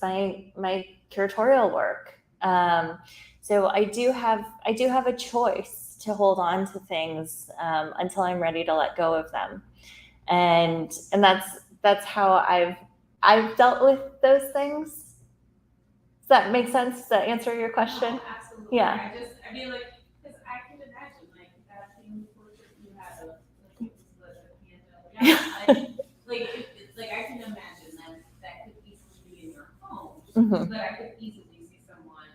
my curatorial work. So I do have a choice to hold on to things until I'm ready to let go of them, and that's how I've dealt with those things. Does that make sense? Does that answer your question? No, absolutely. Yeah. I mean, like, because I can imagine, like, that same portrait you had of the like I can imagine that could easily be in your home, Mhm. but I could easily see someone,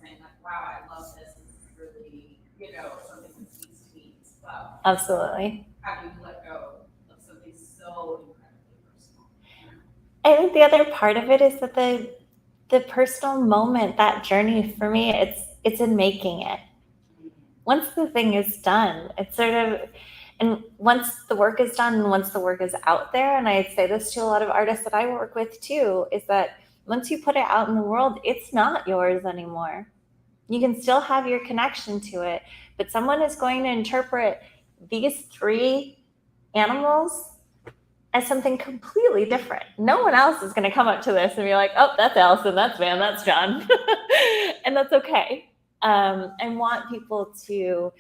saying like, wow, I love this. This is really, something that speaks to me as well. Absolutely. How do you let go of something so incredibly personal? I think the other part of it is that the personal moment, that journey for me, it's in making it. Once the thing is done, it's sort of, and once the work is done and once the work is out there, and I say this to a lot of artists that I work with too, is that once you put it out in the world, it's not yours anymore. You can still have your connection to it, but someone is going to interpret these 3 animals as something completely different. No one else is going to come up to this and be like, oh, that's Alison, that's Van, that's John. And that's okay. I want people to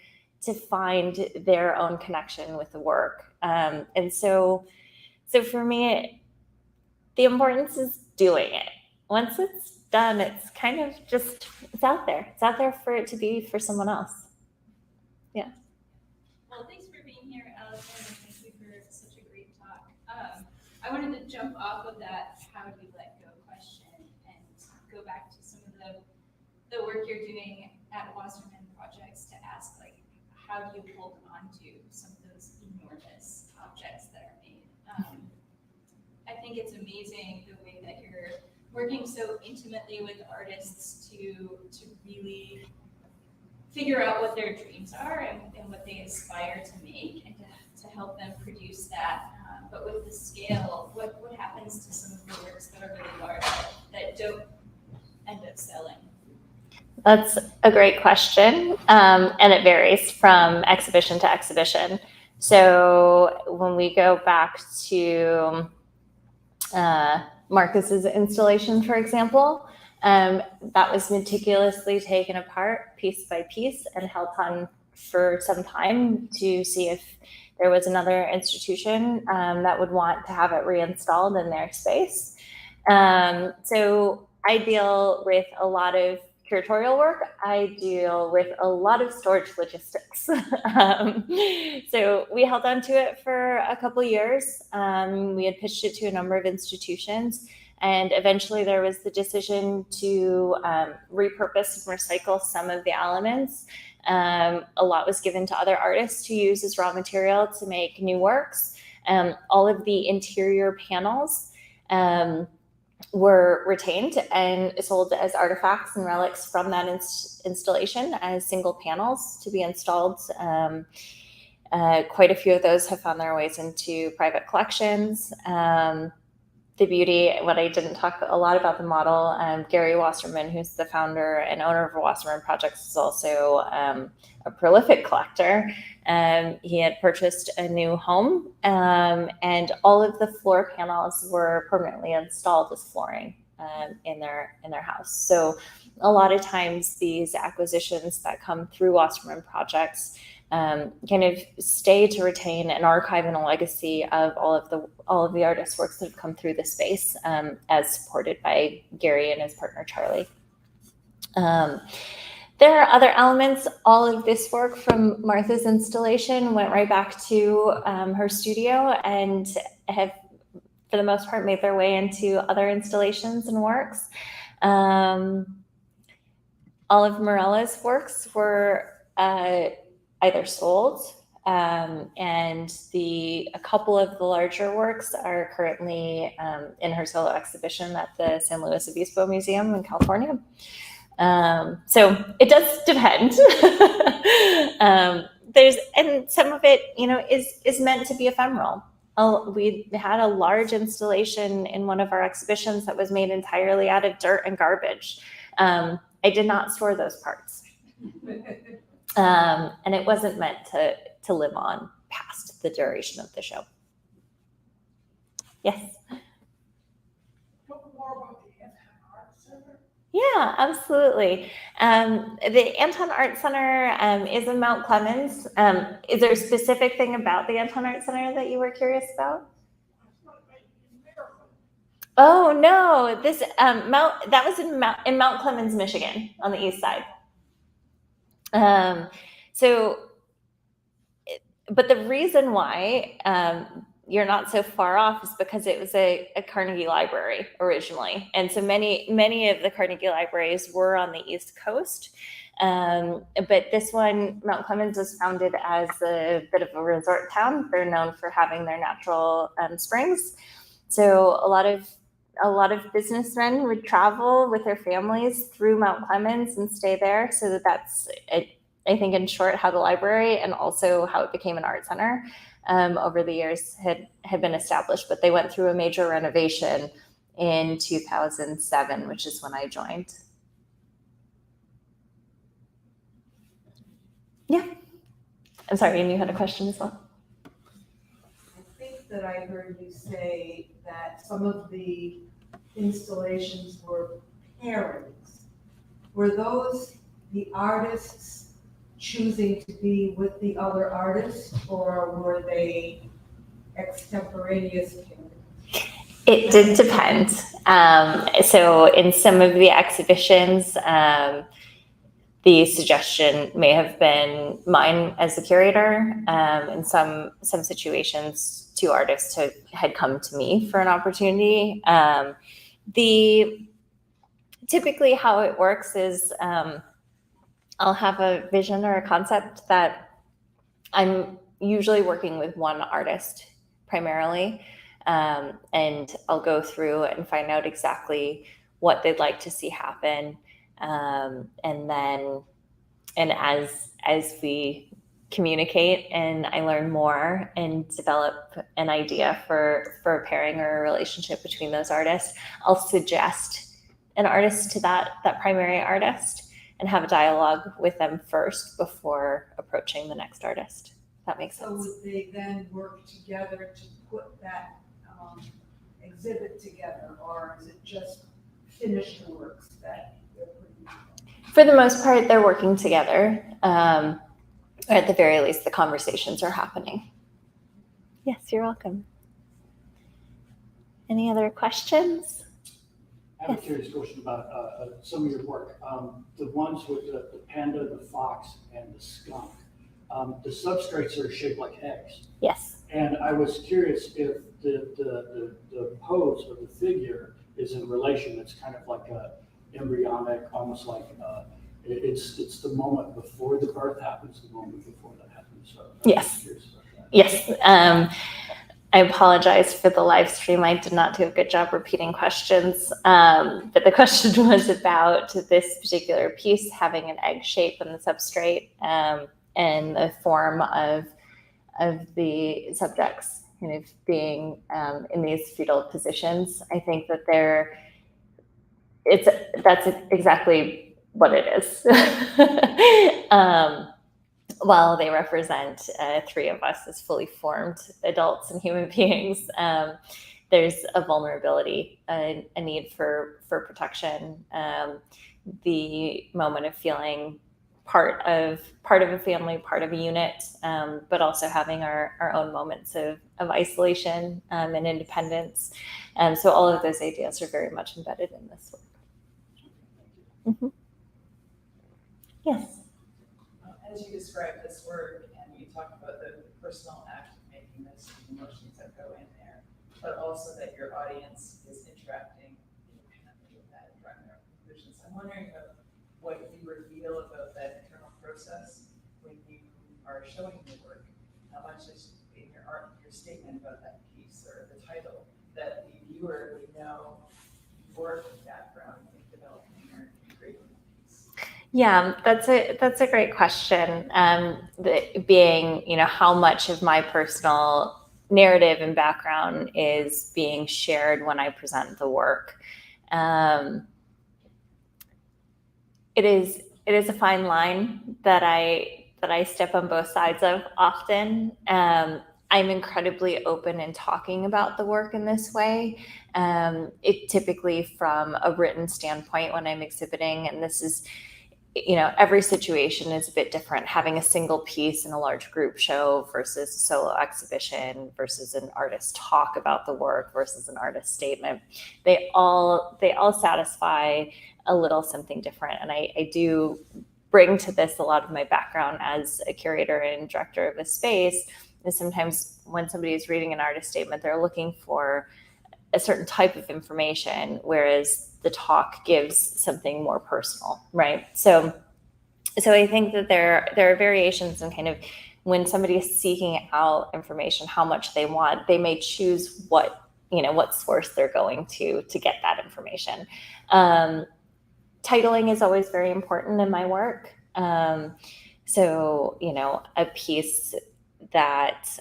find their own connection with the work. And so for me, the importance is doing it. Once it's done, it's kind of just, it's out there. It's out there for it to be for someone else. Yeah. Well, thanks for being here, Alison, and thank you for such a great I wanted to jump off of that how do you let go question and go back to some of the work you're doing at Wasserman Projects to ask, like, how do you hold on to some of those enormous objects that are made? I think it's amazing the way that you're working so intimately with artists to really figure out what their dreams are and what they aspire to make, and to help them produce that. But with the scale, what happens to some of the works that are really large that don't end up selling? That's a great question, and it varies from exhibition to exhibition. So when we go back to Marcus's installation, for example, that was meticulously taken apart piece by piece and held on for some time to see if there was another institution that would want to have it reinstalled in their space. So I deal with a lot of curatorial work. I deal with a lot of storage logistics. So we held on to it for a couple years. We had pitched it to a number of institutions, and eventually there was the decision to repurpose and recycle some of the elements. A lot was given to other artists to use as raw material to make new works. All of the interior panels were retained and sold as artifacts and relics from that installation as single panels to be installed. Quite a few of those have found their ways into private collections. The beauty, what I didn't talk a lot about the model, Gary Wasserman, who's the founder and owner of Wasserman Projects, is also a prolific collector. He had purchased a new home, and all of the floor panels were permanently installed as flooring in their house. So a lot of times these acquisitions that come through Wasserman Projects kind of stay to retain an archive and a legacy of all of the artists' works that have come through the space, as supported by Gary and his partner Charlie. There are other elements. All of this work from Martha's installation went right back to her studio and have, for the most part, made their way into other installations and works. All of Morella's works were either sold, and a couple of the larger works are currently in her solo exhibition at the San Luis Obispo Museum in California. So it does depend. And some of it, is meant to be ephemeral. We had a large installation in one of our exhibitions that was made entirely out of dirt and garbage. I did not store those parts. And it wasn't meant to live on past the duration of the show. Yes. Talk more about the Anton Art Center. Yeah, absolutely. The Anton Art Center is in Mount Clemens. Is there a specific thing about the Anton Art Center that you were curious about? Oh no, this that was in Mount Clemens, Michigan, on the east side. But the reason why you're not so far off is because it was a Carnegie library originally. And so many of the Carnegie libraries were on the East Coast. But this one, Mount Clemens, was founded as a bit of a resort town. They're known for having their natural springs. So a lot of businessmen would travel with their families through Mount Clemens and stay there. So that's, I think, in short, how the library and also how it became an art center over the years had been established. But they went through a major renovation in 2007, which is when I joined. Yeah. I'm sorry, and you had a question as well? I think that I heard you say that some of the installations were pairings. Were those the artists choosing to be with the other artists, or were they extemporaneous pairings? It did depend. So in some of the exhibitions, the suggestion may have been mine as the curator. In some situations, two artists had come to me for an opportunity. Typically how it works is I'll have a vision or a concept that I'm usually working with one artist primarily, and I'll go through and find out exactly what they'd like to see happen, and as we communicate and I learn more and develop an idea for a pairing or a relationship between those artists, I'll suggest an artist to that primary artist and have a dialogue with them first before approaching the next artist. If that makes So sense. would they then work together to put that exhibit together, or is it just finished works that they're putting together? For the most part, they're working together. Or at the very least, the conversations are happening. Yes, you're welcome. Any other questions? I have a curious question about some of your work. The ones with the panda, the fox, and the skunk. The substrates are shaped like eggs. Yes. And I was curious if the pose of the figure is in relation. It's kind of like a embryonic, almost like it's the moment before the birth happens, the moment before that happens. So Yes. Curious about that. Yes. I apologize for the live stream. I did not do a good job repeating questions. But the question was about this particular piece having an egg shape in the substrate, and the form of the subjects kind of being in these fetal positions. I think that that's exactly what it is. While they represent three of us as fully formed adults and human beings, there's a vulnerability, a need for protection, the moment of feeling part of a family, part of a unit, but also having our own moments of isolation and independence. So all of those ideas are very much embedded in this work. Mm-hmm. Yes. As you describe this work, and you talk about the personal act of making this, the emotions that go in there, but also that your audience is interacting independently with that and drawing their own conclusions. I'm wondering about what you reveal about that internal process when you are showing the work. How much is in your art, your statement about that piece or the title, that the viewer would know your background in developing or creating the piece? Yeah, that's a great question. Being, how much of my personal narrative and background is being shared when I present the work. It is a fine line that I step on both sides of often. I'm incredibly open in talking about the work in this way. It typically from a written standpoint when I'm exhibiting, and this is, every situation is a bit different. Having a single piece in a large group show versus a solo exhibition versus an artist talk about the work versus an artist statement. They all satisfy a little something different. And I do bring to this a lot of my background as a curator and director of a space. And sometimes when somebody is reading an artist statement, they're looking for a certain type of information, whereas the talk gives something more personal, right? So I think that there are variations in kind of when somebody is seeking out information, how much they want, they may choose what source they're going to get that information. Titling is always very important in my work. So, a piece that,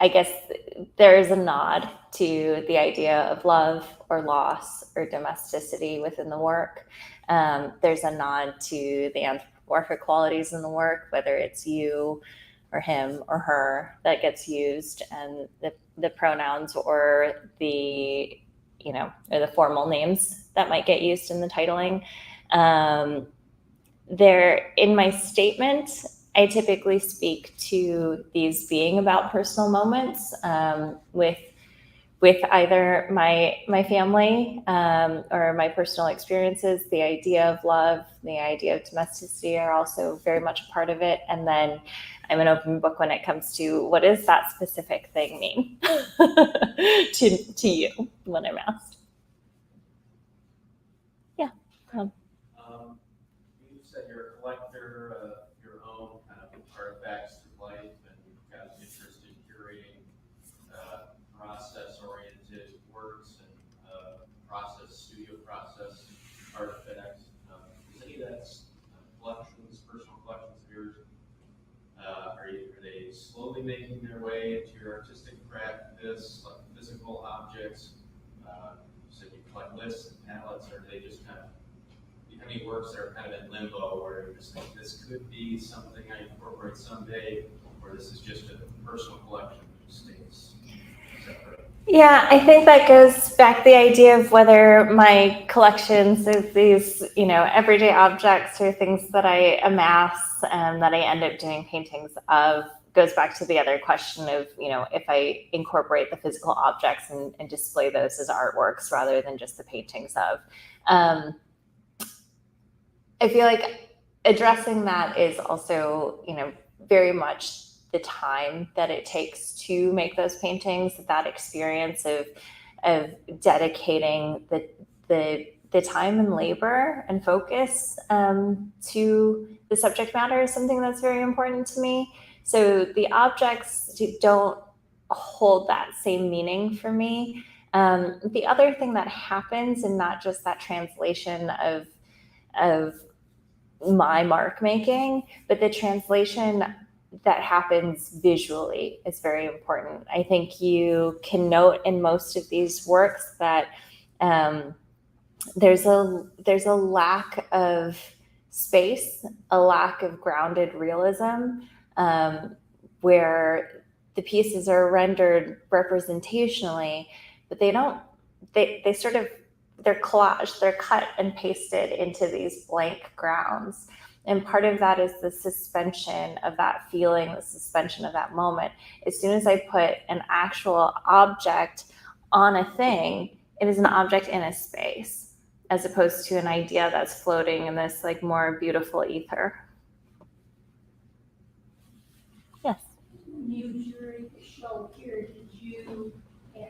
I guess there's a nod to the idea of love or loss or domesticity within the work. There's a nod to the anthropomorphic qualities in the work, whether it's you or him or her that gets used, and the pronouns or the or the formal names that might get used in the titling. In my statement, I typically speak to these being about personal moments with with either my family or my personal experiences. The idea of love, the idea of domesticity are also very much a part of it. And then I'm an open book when it comes to what does that specific thing mean to you when I'm asked. Yeah. You said you're a collector of your own kind of artifacts through life, and you've got an interest in curating process-oriented works and studio process artifacts. Is any of that collections, personal collections of yours, are they slowly making their way into your artistic practice, like physical objects? You said you collect lists and palettes, or are they just kind of, do you have any works that are kind of in limbo where you're just thinking this could be something I incorporate someday, or this is just a personal collection that just stays separate? Yeah, I think that goes back to the idea of whether my collections of these, everyday objects or things that I amass and that I end up doing paintings of goes back to the other question of, if I incorporate the physical objects and display those as artworks rather than just the paintings of. I feel like addressing that is also, very much the time that it takes to make those paintings, that experience of dedicating the time and labor and focus to the subject matter is something that's very important to me. So the objects don't hold that same meaning for me. The other thing that happens, and not just that translation of my mark making, but the translation that happens visually is very important. I think you can note in most of these works that there's a lack of space, a lack of grounded realism, where the pieces are rendered representationally, but they're collaged, they're cut and pasted into these blank grounds. And part of that is the suspension of that feeling, the suspension of that moment. As soon as I put an actual object on a thing, it is an object in a space, as opposed to an idea that's floating in this like more beautiful ether. Yes. When you juried the show here, did you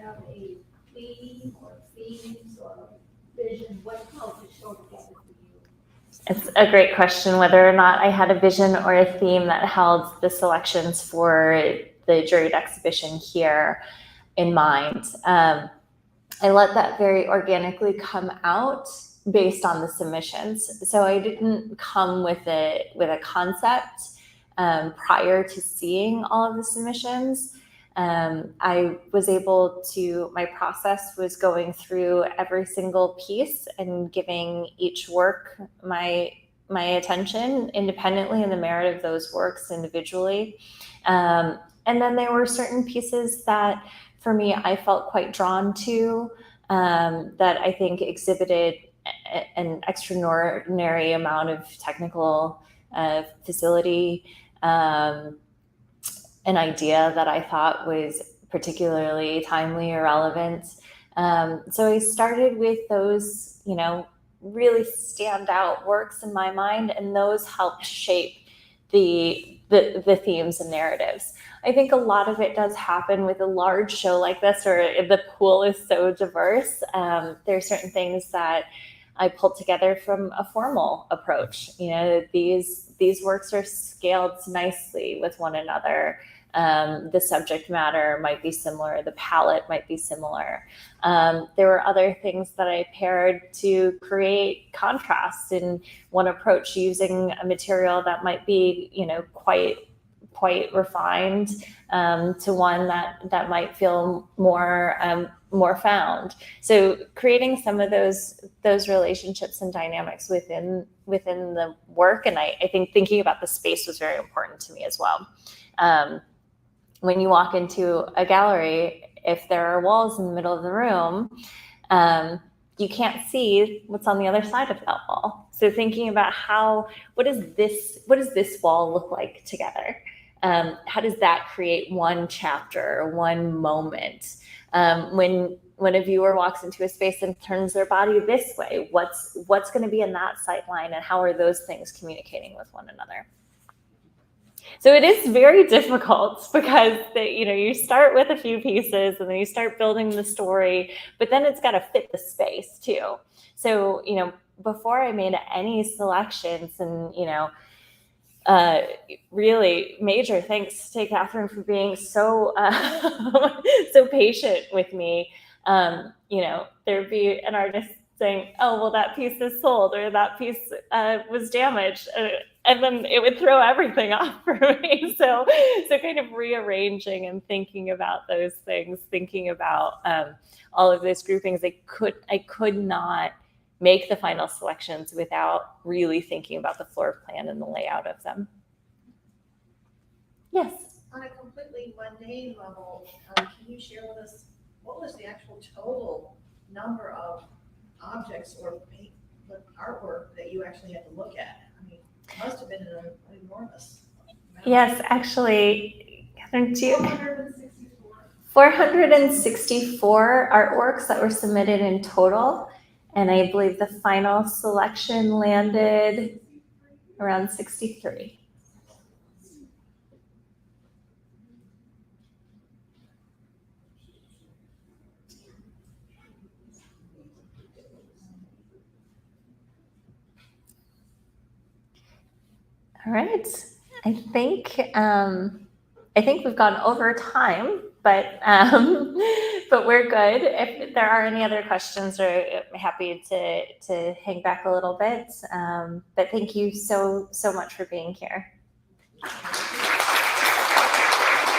have a theme or themes or vision? What held the show together for you? It's a great question whether or not I had a vision or a theme that held the selections for the juried exhibition here in mind. I let that very organically come out based on the submissions. So I didn't come with a concept prior to seeing all of the submissions. I was able to, my process was going through every single piece and giving each work my attention independently and the merit of those works individually. And then there were certain pieces that for me, I felt quite drawn to, that I think exhibited an extraordinary amount of technical facility, an idea that I thought was particularly timely or relevant. So I started with those, really standout works in my mind, and those helped shape the themes and narratives. I think a lot of it does happen with a large show like this, or the pool is so diverse. There are certain things that I pulled together from a formal approach. These works are scaled nicely with one another. The subject matter might be similar, the palette might be similar. There were other things that I paired to create contrast in one approach, using a material that might be, quite refined, to one that might feel more found. So creating some of those relationships and dynamics within the work, and I think thinking about the space was very important to me as well. When you walk into a gallery, if there are walls in the middle of the room, you can't see what's on the other side of that wall. So thinking about what does this wall look like together? How does that create one chapter or one moment? When a viewer walks into a space and turns their body this way, what's going to be in that sight line, and how are those things communicating with one another? So it is very difficult because you start with a few pieces and then you start building the story, but then it's got to fit the space too. So, before I made any selections, and, really major thanks to Catherine for being so patient with me. There'd be an artist saying, oh, well, that piece is sold, or that piece was damaged. And then it would throw everything off for me. So kind of rearranging and thinking about those things, thinking about all of those groupings. I could not make the final selections without really thinking about the floor plan and the layout of them. Yes. On a completely mundane level, can you share with us what was the actual total number of objects or artwork that you actually had to look at? I mean, it must have been an enormous amount. Yes, actually, Catherine, 464. 464 artworks that were submitted in total. And I believe the final selection landed around 63. All right. I think we've gone over time, but we're good. If there are any other questions, I'm happy to hang back a little bit. But thank you so much for being here.